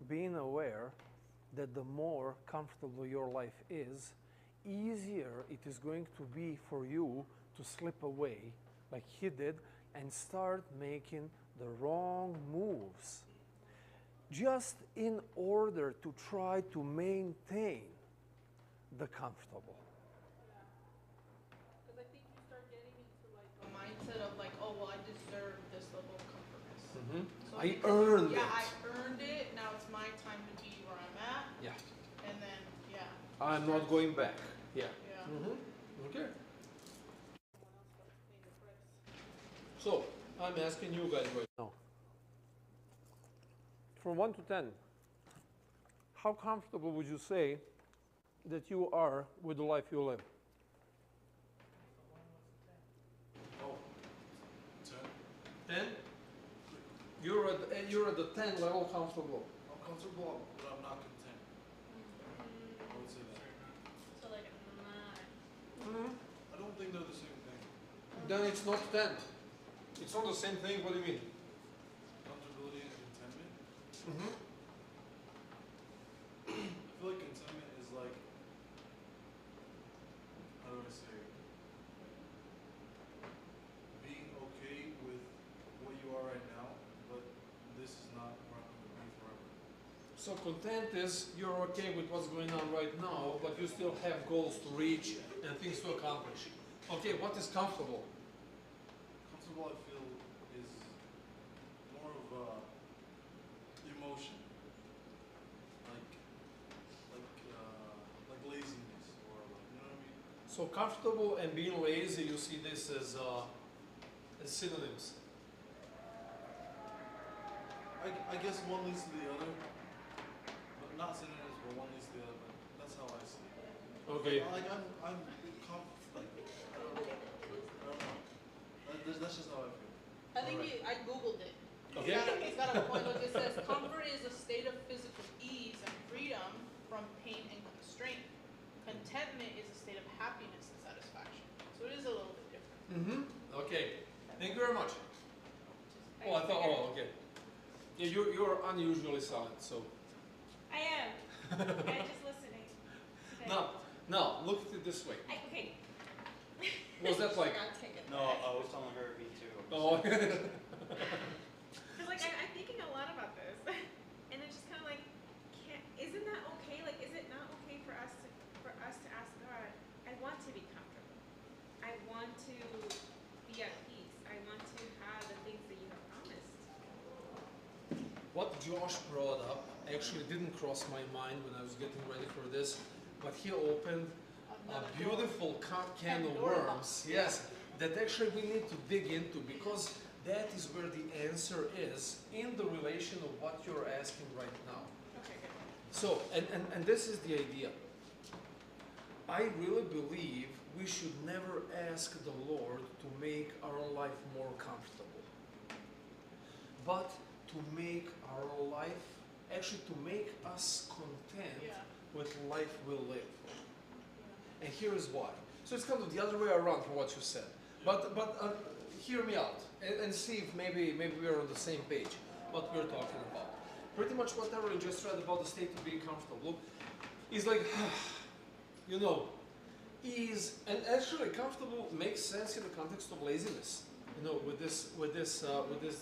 Being aware that the more comfortable your life is, easier it is going to be for you to slip away like he did and start making the wrong moves just in order to try to maintain the comfortable. Because I think you start getting into like a mindset of like, oh well, I deserve this level of comfortness. So I because- earned it. Yeah, I earned it. Now it's my time to be where I'm at. Yeah. And then yeah. I'm not going back. Yeah. Yeah. Okay. So, I'm asking you guys right now. From 1 to 10, how comfortable would you say that you are with the life you live? Oh, 10. 10? You're at the 10 level comfortable. I'm comfortable, but I'm not content. I would say that. So like a 9. I don't think they're the same thing. Then it's not 10. It's not the same thing. What do you mean? Comfortability and contentment. I feel like contentment is like, how do I say it? Being okay with what you are right now, but this is not where I'm going to be forever. So content is you're okay with what's going on right now, but you still have goals to reach and things to accomplish. Okay, what is comfortable? Comfortable, I feel, is more of a emotion, like laziness, or like, you know what I mean? So comfortable and being lazy, you see this as synonyms. I guess one leads to the other, but not synonyms, but one leads to the other. But that's how I see it. Okay. Like I'm I don't know. That's just how I feel. I think I googled it. Okay. It's got a point. Look, it says comfort is a state of physical ease and freedom from pain and constraint. Contentment is a state of happiness and satisfaction. So it is a little bit different. Okay. Thank you very much. Oh, I thought. Oh, okay. Yeah, you're unusually silent. So I am. I'm just listening. Okay. now look at it this way. Okay. Was that like? No, I was telling her me too. Oh. Because like I'm thinking a lot about this, and it's just kind of like, isn't that okay? Like, is it not okay for us to ask God? I want to be comfortable. I want to be at peace. I want to have the things that you have promised. What Josh brought up actually didn't cross my mind when I was getting ready for this, but he opened a beautiful can of worms. Yes, that actually we need to dig into, because That is where the answer is in the relation of what you're asking right now. Okay, good. So, and this is the idea. I really believe we should never ask the Lord to make our life more comfortable, but to make our life, actually to make us content Yeah. with life we live. And here is why. So it's kind of the other way around from what you said. But hear me out and see if maybe we're on the same page, what we're talking about. Pretty much what I just read about the state of being comfortable is like, you know, and actually comfortable makes sense in the context of laziness, you know, with this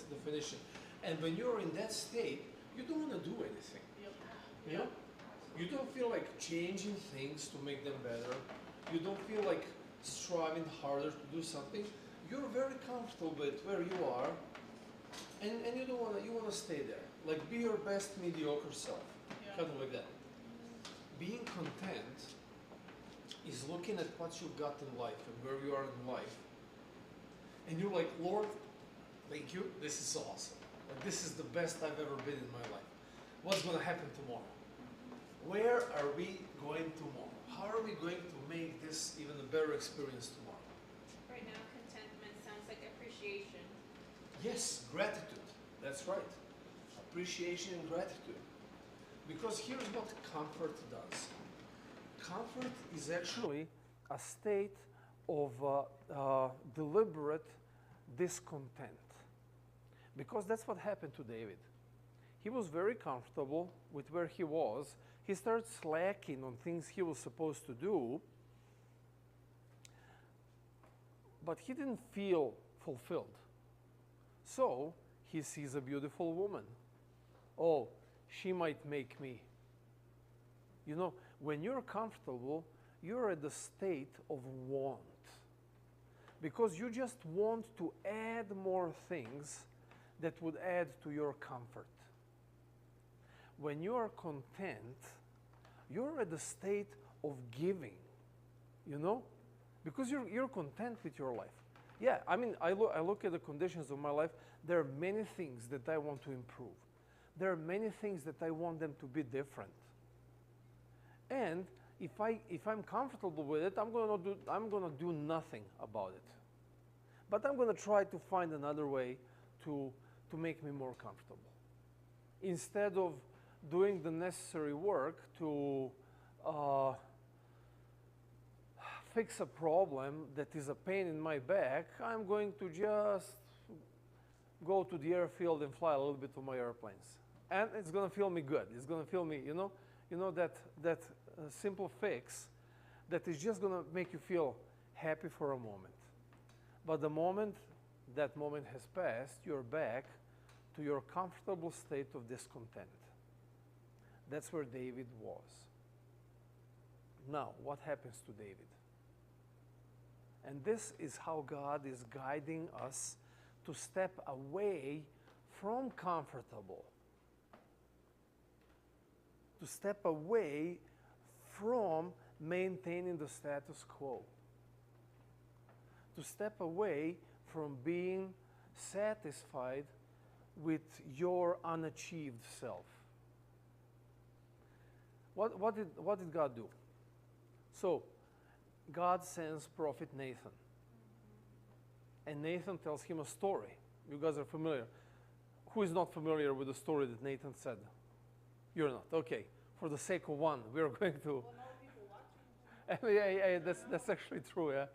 definition. And when you're in that state, you don't want to do anything. Yep. You know? You don't feel like changing things to make them better. You don't feel like striving harder to do something. You're very comfortable with where you are, and you don't want to. You want to stay there. Like be your best mediocre self, Yeah. kind of like that. Being content is looking at what you've got in life and where you are in life, and you're like, Lord, thank you. This is awesome. Like, this is the best I've ever been in my life. What's going to happen tomorrow? Where are we going tomorrow? How are we going to make this even a better experience tomorrow? Right now, contentment sounds like appreciation. Yes, gratitude. That's right. Appreciation and gratitude. Because here's what comfort does. Comfort is actually a state of deliberate discontent. Because that's what happened to David. He was very comfortable with where he was. He started slacking on things he was supposed to do, but he didn't feel fulfilled. So he sees a beautiful woman. Oh, she might make me. You know, when you're comfortable, you're at the state of want. Because you just want to add more things that would add to your comfort. When you are content, you're at the state of giving, you know? Because you're content with your life. Yeah, I mean, I look at the conditions of my life. There are many things that I want to improve. There are many things that I want them to be different. And if I'm comfortable with it, I'm gonna do nothing about it. But I'm gonna try to find another way to make me more comfortable. Instead of doing the necessary work to fix a problem that is a pain in my back, I'm going to just go to the airfield and fly a little bit with my airplanes. And it's going to feel me good. It's going to feel me, you know that simple fix that is just going to make you feel happy for a moment. But the moment that moment has passed, you're back to your comfortable state of discontent. That's where David was. Now, what happens to David? And this is how God is guiding us to step away from comfortable, to step away from maintaining the status quo, to step away from being satisfied with your unachieved self. What did God do? So, God sends prophet Nathan. And Nathan tells him a story. You guys are familiar. Who is not familiar with the story that Nathan said? You're not. Okay. For the sake of one, we are going to. Yeah, that's actually true. Yeah.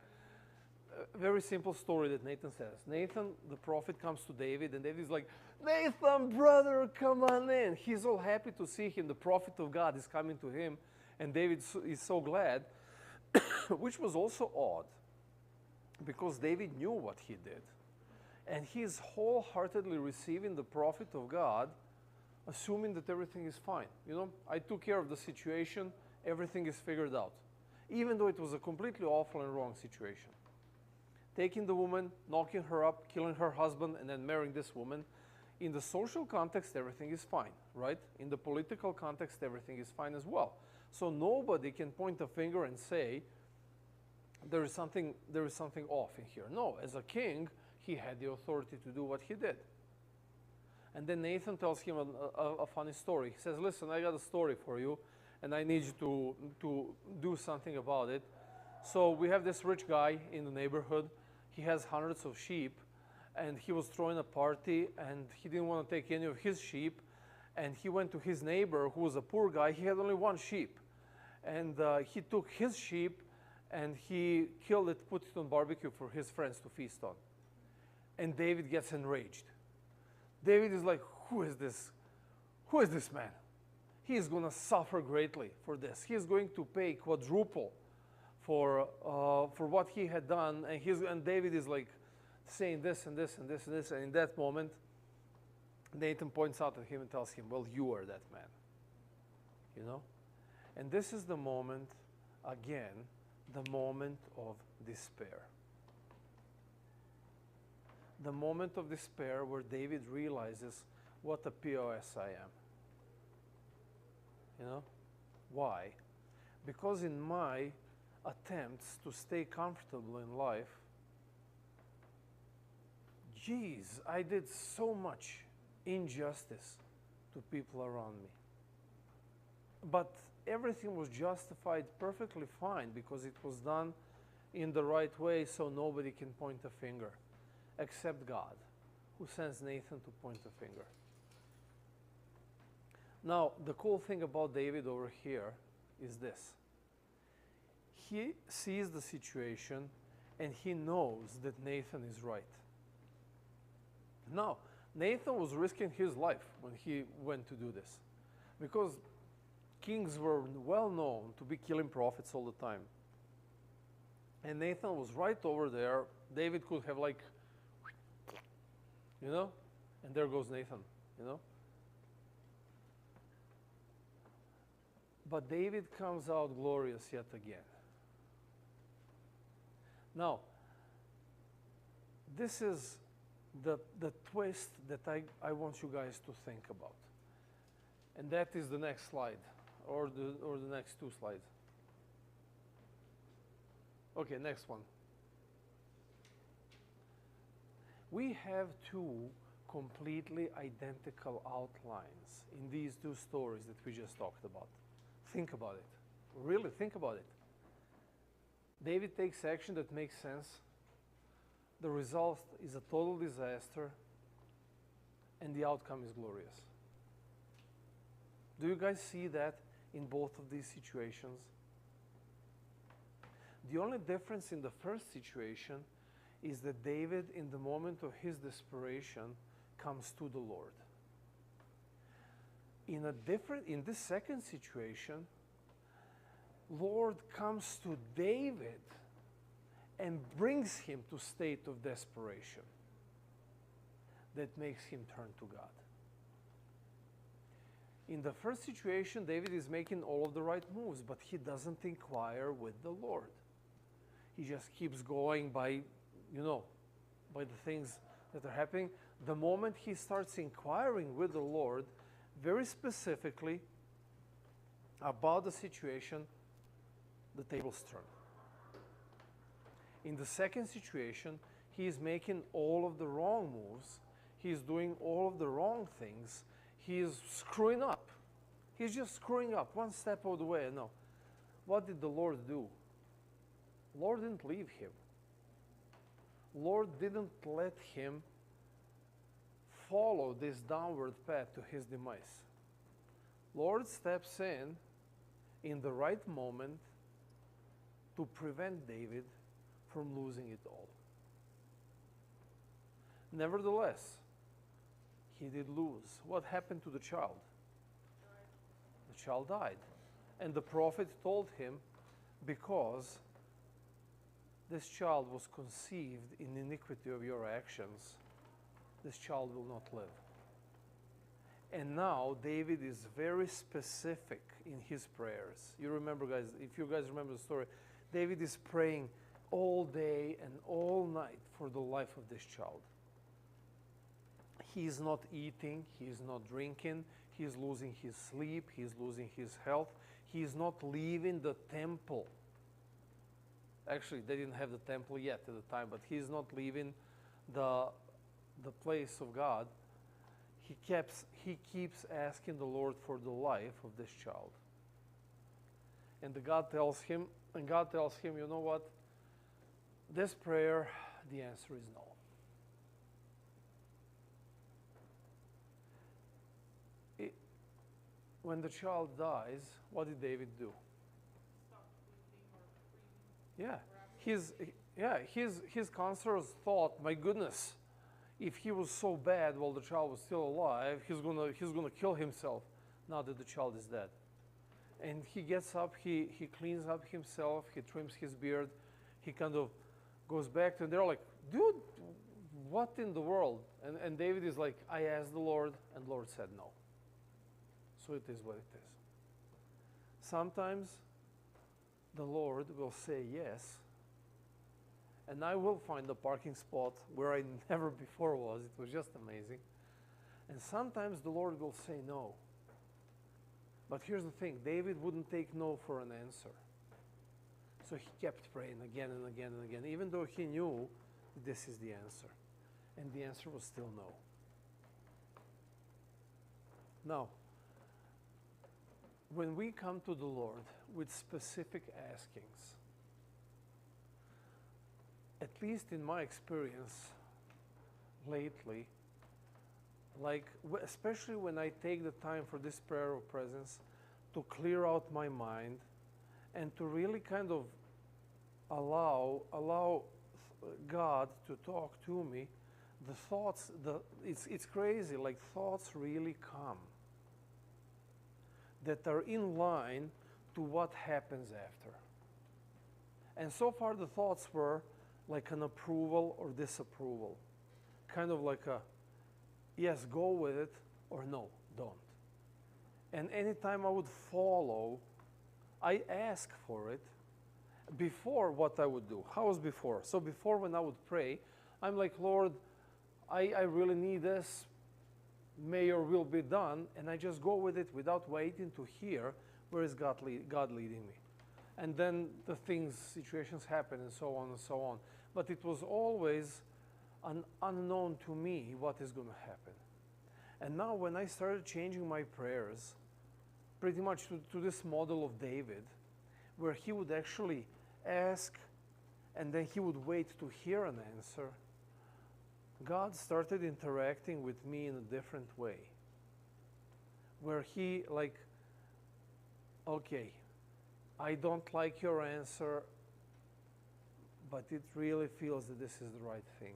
A very simple story that Nathan says. Nathan, the prophet, comes to David, and David's like, Nathan, brother, come on in. He's all happy to see him. The prophet of God is coming to him, and David is so glad, which was also odd, because David knew what he did. And he's wholeheartedly receiving the prophet of God, assuming that everything is fine. You know, I took care of the situation, everything is figured out. Even though it was a completely awful and wrong situation. Taking the woman, knocking her up, killing her husband, and then marrying this woman. In the social context, everything is fine, right? In the political context, everything is fine as well. So nobody can point a finger and say, there is something off in here. No, as a king, he had the authority to do what he did. And then Nathan tells him a funny story. He says, listen, I got a story for you, and I need you to do something about it. So we have this rich guy in the neighborhood. He has hundreds of sheep, and he was throwing a party, and he didn't want to take any of his sheep. And he went to his neighbor, who was a poor guy. He had only one sheep. And he took his sheep, and he killed it, put it on barbecue for his friends to feast on. And David gets enraged. David is like, who is this? Who is this man? He is going to suffer greatly for this. He is going to pay quadruple for what he had done. And David is like saying this and this and this and this. And in that moment, Nathan points out at him and tells him, well, you are that man. You know? And this is the moment, again, the moment of despair. The moment of despair where David realizes what a POS I am. You know? Why? Because in my attempts to stay comfortable in life, geez, I did so much injustice to people around me. But everything was justified perfectly fine because it was done in the right way, so nobody can point a finger except God, who sends Nathan to point a finger. Now, the cool thing about David over here is this. He sees the situation and he knows that Nathan is right. Now, Nathan was risking his life when he went to do this, because kings were well known to be killing prophets all the time. And Nathan was right over there. David could have like, you know, and there goes Nathan, you know. But David comes out glorious yet again. Now, this is the twist that I want you guys to think about. And that is the next slide, or the next two slides. Okay, next one. We have two completely identical outlines in these two stories that we just talked about. Think about it. Really think about it. David takes action that makes sense. The result is a total disaster, and the outcome is glorious. Do you guys see that in both of these situations? The only difference in the first situation is that David, in the moment of his desperation, comes to the Lord. In this second situation, Lord comes to David and brings him to state of desperation that makes him turn to God. In the first situation, David is making all of the right moves, but he doesn't inquire with the Lord. He just keeps going by, by the things that are happening. The moment he starts inquiring with the Lord, very specifically about the situation, the tables turn. In the second situation, he is making all of the wrong moves. He is doing all of the wrong things. He is screwing up. He's just screwing up one step of the way. No. What did the Lord do? Lord didn't leave him. Lord didn't let him follow this downward path to his demise. Lord steps in the right moment to prevent David from losing it all. Nevertheless, he did lose. What happened to the child? The child died. And the prophet told him, because this child was conceived in iniquity of your actions, this child will not live. And now David is very specific in his prayers. You remember, guys, if you guys remember the story, David is praying all day and all night for the life of this child. He is not eating, he is not drinking, he is losing his sleep, he is losing his health, he is not leaving the temple. Actually, they didn't have the temple yet at the time, but he is not leaving the place of God, he keeps asking the Lord for the life of this child. And God tells him, you know what? This prayer, the answer is no. When the child dies, what did David do? Stop breathing or breathing. Yeah, his counselors thought, my goodness, if he was so bad while the child was still alive, he's gonna kill himself now that the child is dead. And he gets up, he cleans up himself, he trims his beard, he kind of goes back to, and they're like, dude, what in the world? And David is like, I asked the Lord, and the Lord said no. So it is what it is. Sometimes the Lord will say yes, and I will find a parking spot where I never before was. It was just amazing. And sometimes the Lord will say no. But here's the thing, David wouldn't take no for an answer. So he kept praying again and again and again, even though he knew this is the answer. And the answer was still no. Now, when we come to the Lord with specific askings, at least in my experience lately, like especially when I take the time for this prayer of presence to clear out my mind and to really kind of allow God to talk to me, the thoughts, it's crazy, like thoughts really come that are in line to what happens after. And so far the thoughts were like an approval or disapproval, kind of like a yes, go with it, or no, don't. And anytime I would follow, I ask for it before what I would do. How was before? So before, when I would pray, I'm like, Lord, I really need this, may your will be done, and I just go with it without waiting to hear where is God leading me. And then the situations happen, and so on and so on. But it was always an unknown to me what is going to happen. And now when I started changing my prayers, pretty much to this model of David, where he would actually ask and then he would wait to hear an answer, God started interacting with me in a different way. Where he like, okay, I don't like your answer, but it really feels that this is the right thing.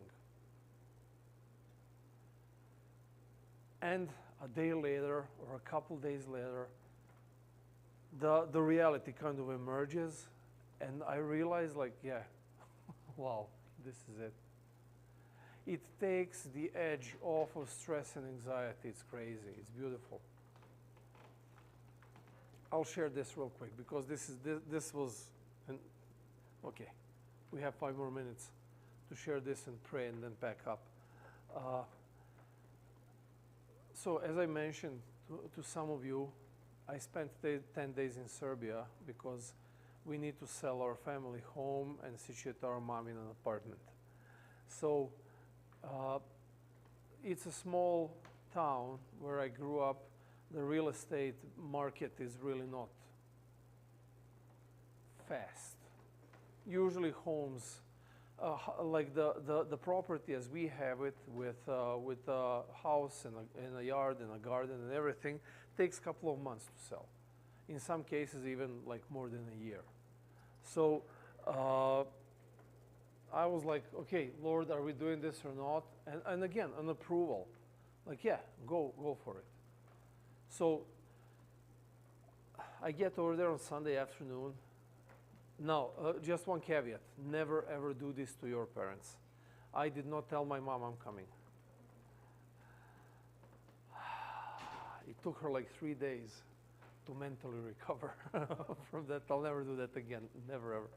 And a day later or a couple days later, the reality kind of emerges, and I realize like, yeah, wow, this is it. It takes the edge off of stress and anxiety. It's crazy. It's beautiful. I'll share this real quick because this was, okay, we have 5 more minutes to share this and pray and then pack up. So as I mentioned to some of you, I spent 10 days in Serbia because we need to sell our family home and situate our mom in an apartment. So it's a small town where I grew up. The real estate market is really not fast. Usually homes, like the property as we have it with a house and a yard and a garden and everything, takes a couple of months to sell. In some cases even like more than a year. So I was like, okay, Lord, are we doing this or not? And again, an approval. Like, yeah, go for it. So I get over there on Sunday afternoon. Now, just one caveat. Never ever do this to your parents. I did not tell my mom I'm coming. It took her like 3 days to mentally recover from that. I'll never do that again, never ever.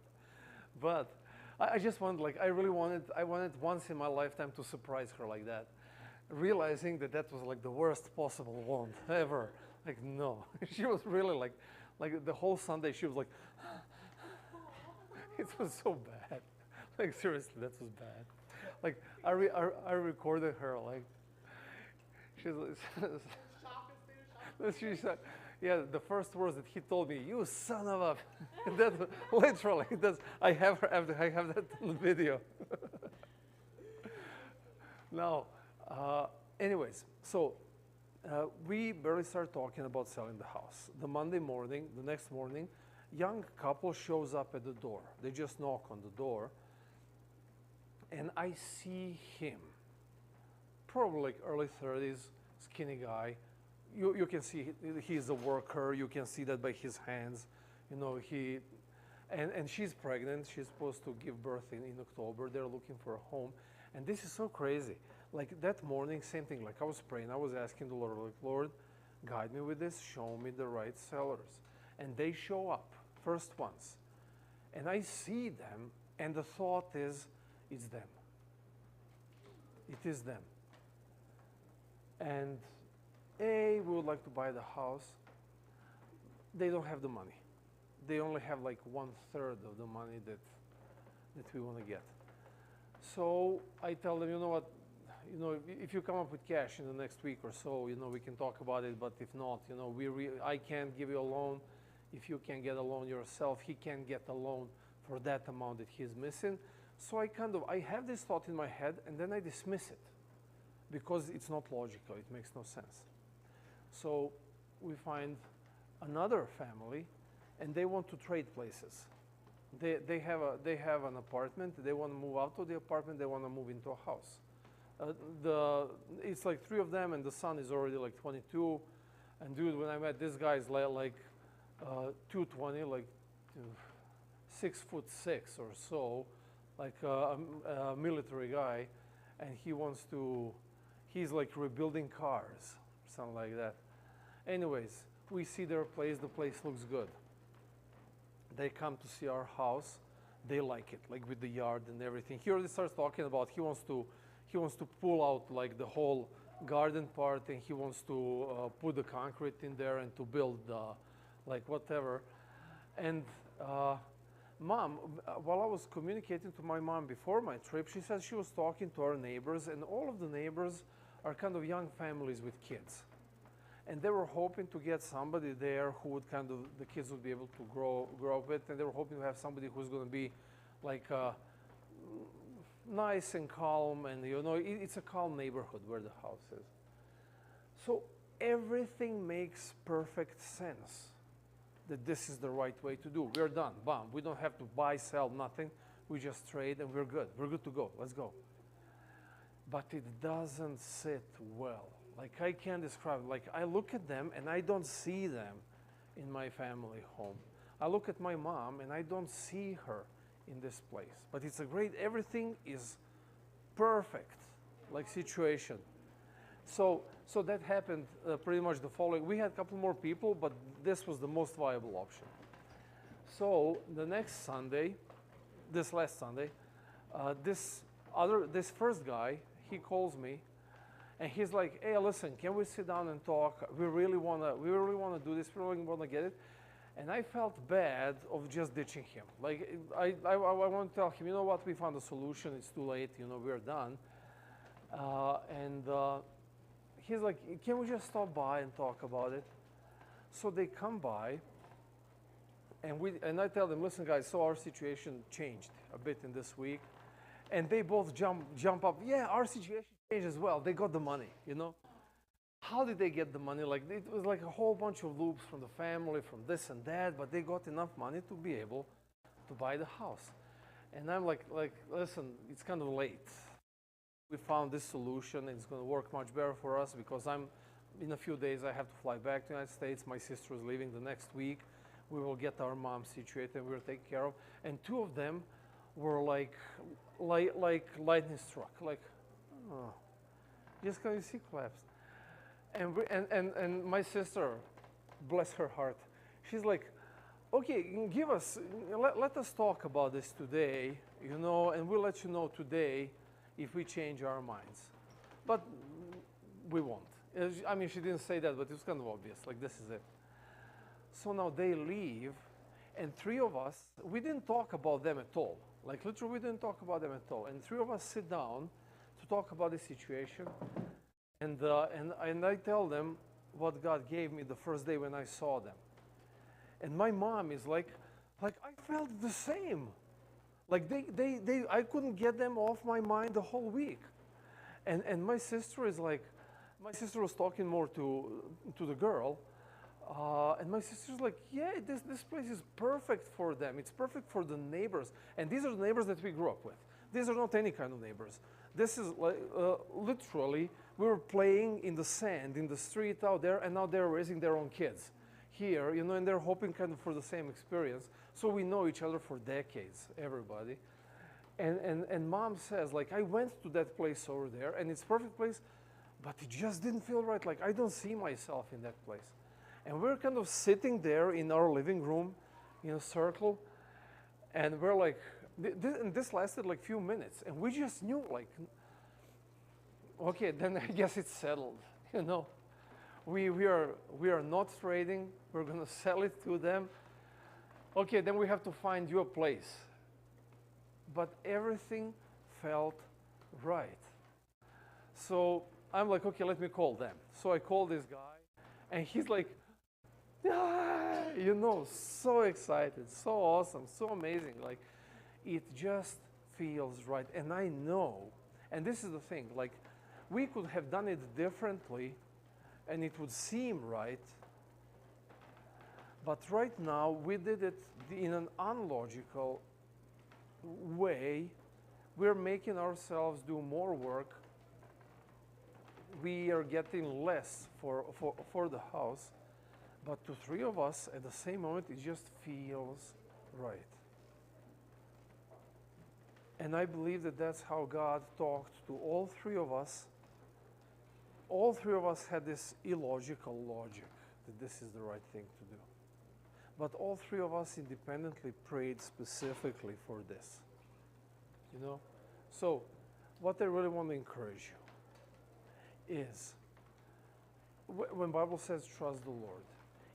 But I just wanted, like, I wanted once in my lifetime to surprise her like that, realizing that was like the worst possible want ever. Like, no, she was really like the whole Sunday she was like, it was so bad. Like, seriously, that was bad. like I recorded her like she's she said, yeah, the first words that he told me, "You son of a," that literally that's I have that on video. Now, anyways, so we barely start talking about selling the house. The Monday morning, the next morning, young couple shows up at the door. They just knock on the door, and I see him, probably like early 30s, skinny guy. You can see he's a worker. You can see that by his hands. You know, and she's pregnant. She's supposed to give birth in October. They're looking for a home. And this is so crazy. Like that morning, same thing. Like I was praying. I was asking the Lord, like, Lord, guide me with this. Show me the right sellers. And they show up, first ones. And I see them, and the thought is, it's them. It is them. And we would like to buy the house. They don't have the money. They only have like 1/3 of the money that we want to get. So I tell them, you know what, you know, if you come up with cash in the next week or so, you know, we can talk about it. But if not, you know, I can't give you a loan. If you can get a loan yourself, he can get a loan for that amount that he's missing. So I have this thought in my head, and then I dismiss it because it's not logical. It makes no sense. So we find another family, and they want to trade places. They have an apartment. They want to move out of the apartment. They want to move into a house. It's like 3 of them, and the son is already like 22. And dude, when I met this guy, is like 220, like 6'6" or so, like a military guy, and he's like rebuilding cars, something like that. Anyways, we see their place. The place looks good. They come to see our house. They like it, like with the yard and everything. He already starts talking about he wants to pull out like the whole garden part, and he wants to put the concrete in there and to build like whatever. And mom, while I was communicating to my mom before my trip, she said she was talking to our neighbors, and all of the neighbors are kind of young families with kids. And they were hoping to get somebody there who would the kids would be able to grow up with, and they were hoping to have somebody who's going to be like nice and calm, and you know, it's a calm neighborhood where the house is. So everything makes perfect sense that this is the right way to do. We're done, bam. We don't have to buy, sell, nothing. We just trade and we're good. We're good to go. Let's go. But it doesn't sit well. Like I can't describe it. Like I look at them and I don't see them in my family home. I look at my mom and I don't see her in this place. But it's everything is perfect, like situation. So that happened pretty much the following. We had a couple more people, but this was the most viable option. So the next Sunday, this last Sunday, this first guy, he calls me, and he's like, "Hey, listen, can we sit down and talk? We really wanna do this. We really wanna get it." And I felt bad of just ditching him. Like I want to tell him, you know what? We found a solution. It's too late. You know, we're done. He's like, "Can we just stop by and talk about it?" So they come by, and I tell them, "Listen, guys, so our situation changed a bit in this week," and they both jump up. Yeah, our situation changed as well. They got the money, you know. How did they get the money? Like it was like a whole bunch of loops from the family, from this and that, but they got enough money to be able to buy the house. And I'm like, listen, it's kind of late. We found this solution. It's going to work much better for us because in a few days, I have to fly back to the United States. My sister is leaving the next week. We will get our mom situated and we'll take care of. And 2 of them were like lightning struck, like, oh, just can you see collapsed. And my sister, bless her heart, she's like, "Okay, let us talk about this today, you know, and we'll let you know today if we change our minds. But we won't." I mean, she didn't say that, but it was kind of obvious, like this is it. So now they leave, And three of us, we didn't talk about them at all. Like literally, we didn't talk about them at all. And three of us sit down to talk about the situation. And I tell them what God gave me the first day when I saw them. And my mom is like I felt the same. Like I couldn't get them off my mind the whole week. And my sister is like, my sister was talking more to the girl. And my sister's like, yeah, this place is perfect for them. It's perfect for the neighbors. And these are the neighbors that we grew up with. These are not any kind of neighbors. This is like, literally, we were playing in the sand, in the street out there, and now they're raising their own kids here, you know, and they're hoping kind of for the same experience. So we know each other for decades, everybody. And mom says, like, I went to that place over there, and it's a perfect place, but it just didn't feel right. Like, I don't see myself in that place. And we're kind of sitting there in our living room in a circle, and we're like, and this lasted like a few minutes, and we just knew, like, okay, then I guess it's settled, you know. We are not trading. We're going to sell it to them. Okay, then we have to find you a place. But everything felt right. So I'm like, okay, let me call them. So I call this guy, and he's like, ah, you know, so excited, so awesome, so amazing. Like, it just feels right. And I know, and this is the thing, like, we could have done it differently, and it would seem right. But right now, we did it in an unlogical way. We're making ourselves do more work. We are getting less for the house. But to three of us, at the same moment, it just feels right. And I believe that that's how God talked to all three of us. All three of us had this illogical logic that this is the right thing to do. But all three of us independently prayed specifically for this. You know? So, what I really want to encourage you is, when Bible says trust the Lord,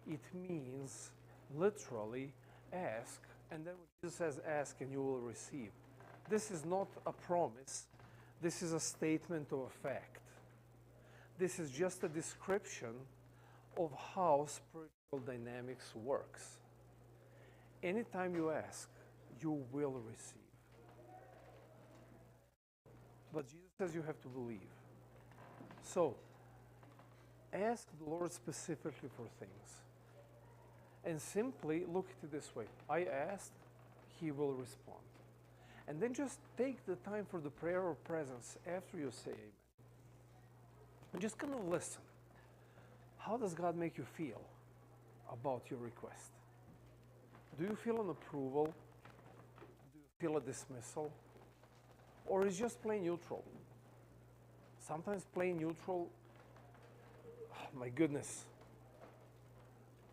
it means literally ask, and then when Jesus says ask and you will receive. This is not a promise. This is a statement of a fact. This is just a description of how spiritual dynamics works. Anytime you ask, you will receive. But Jesus says you have to believe. So, ask the Lord specifically for things. And simply look at it this way. I asked, He will respond. And then just take the time for the prayer of presence after you say amen. And just kind of listen. How does God make you feel about your request? Do you feel an approval? Do you feel a dismissal? Or is just plain neutral? Sometimes plain neutral, oh my goodness.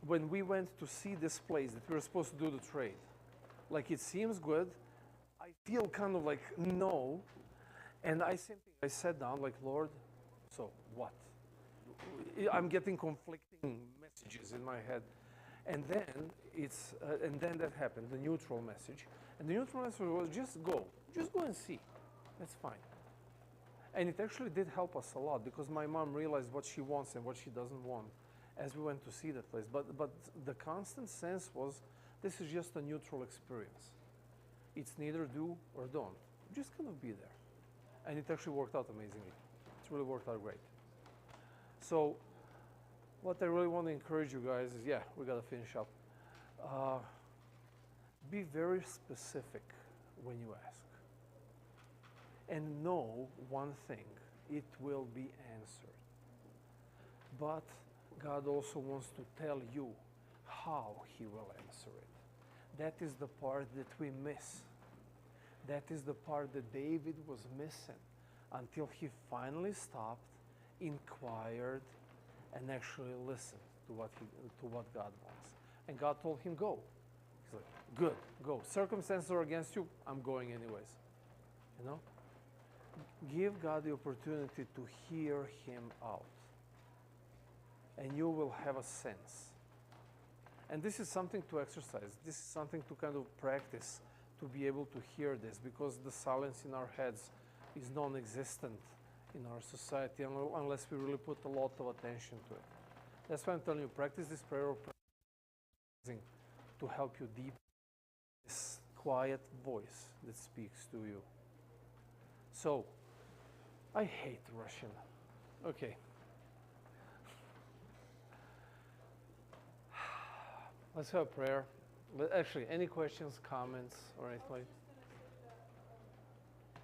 When we went to see this place that we were supposed to do the trade, like it seems good, I feel kind of like no. And I sat down like, Lord, so what? I'm getting conflicting messages in my head. And then that happened, the neutral message. And the neutral message was just go and see. That's fine. And it actually did help us a lot because my mom realized what she wants and what she doesn't want as we went to see that place. But the constant sense was, this is just a neutral experience. It's neither do or don't. Just kind of be there. And it actually worked out amazingly. It's really worked out great. So what I really want to encourage you guys is, yeah, we got to finish up. Be very specific when you ask. And know one thing, it will be answered. But God also wants to tell you how He will answer it. That is the part that we miss. That is the part that David was missing until he finally stopped, inquired, and actually listened to what God wants. And God told him, go. He's like, good, go. Circumstances are against you, I'm going anyways. You know? Give God the opportunity to hear Him out. And you will have a sense. And this is something to exercise. This is something to kind of practice to be able to hear this, because the silence in our heads is non-existent in our society unless we really put a lot of attention to it. That's why I'm telling you, practice this prayer of to help you deep this quiet voice that speaks to you. So, I hate Russian. Okay. Let's have a prayer. Actually, any questions, comments, or anything like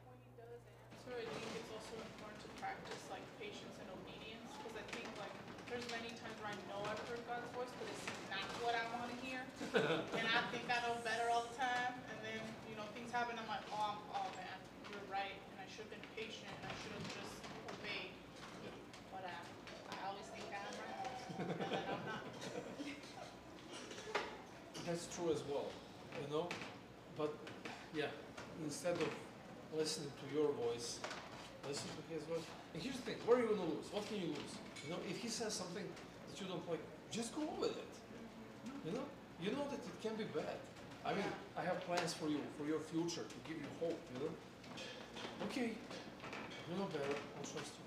When he does answer, I think it's also important to practice like patience and obedience, because I think like there's many times where I know I've heard God's voice, but it's not what I want to hear, and I think I know better all the time, and then things happen. I'm like, oh man, you're right, and I should have been patient, and I should have just obeyed. But I always think I'm right, and then I'm not. That's true as well, But yeah, instead of listening to your voice, listen to his voice. And here's the thing: what are you going to lose? What can you lose? If he says something that you don't like, just go with it. You know that it can be bad. I mean, I have plans for you, for your future, to give you hope. Okay, you know better. I'll trust you.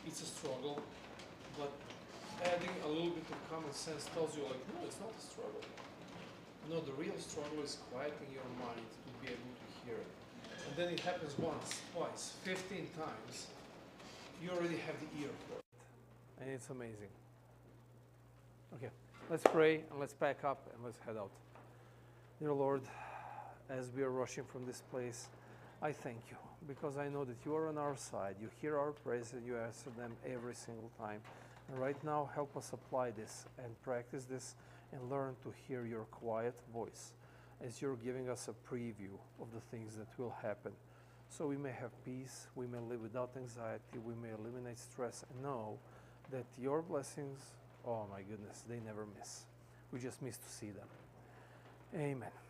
It's a struggle, but adding a little bit of common sense tells you, like, no, it's not a struggle. No, the real struggle is quieting your mind to be able to hear it. And then it happens once, twice, 15 times. You already have the ear for it. And it's amazing. Okay, let's pray and let's pack up and let's head out. Dear Lord, as we are rushing from this place, I thank you because I know that you are on our side. You hear our prayers and you answer them every single time. And right now, help us apply this and practice this and learn to hear your quiet voice as you're giving us a preview of the things that will happen. So we may have peace, we may live without anxiety, we may eliminate stress and know that your blessings, oh my goodness, they never miss. We just miss to see them. Amen.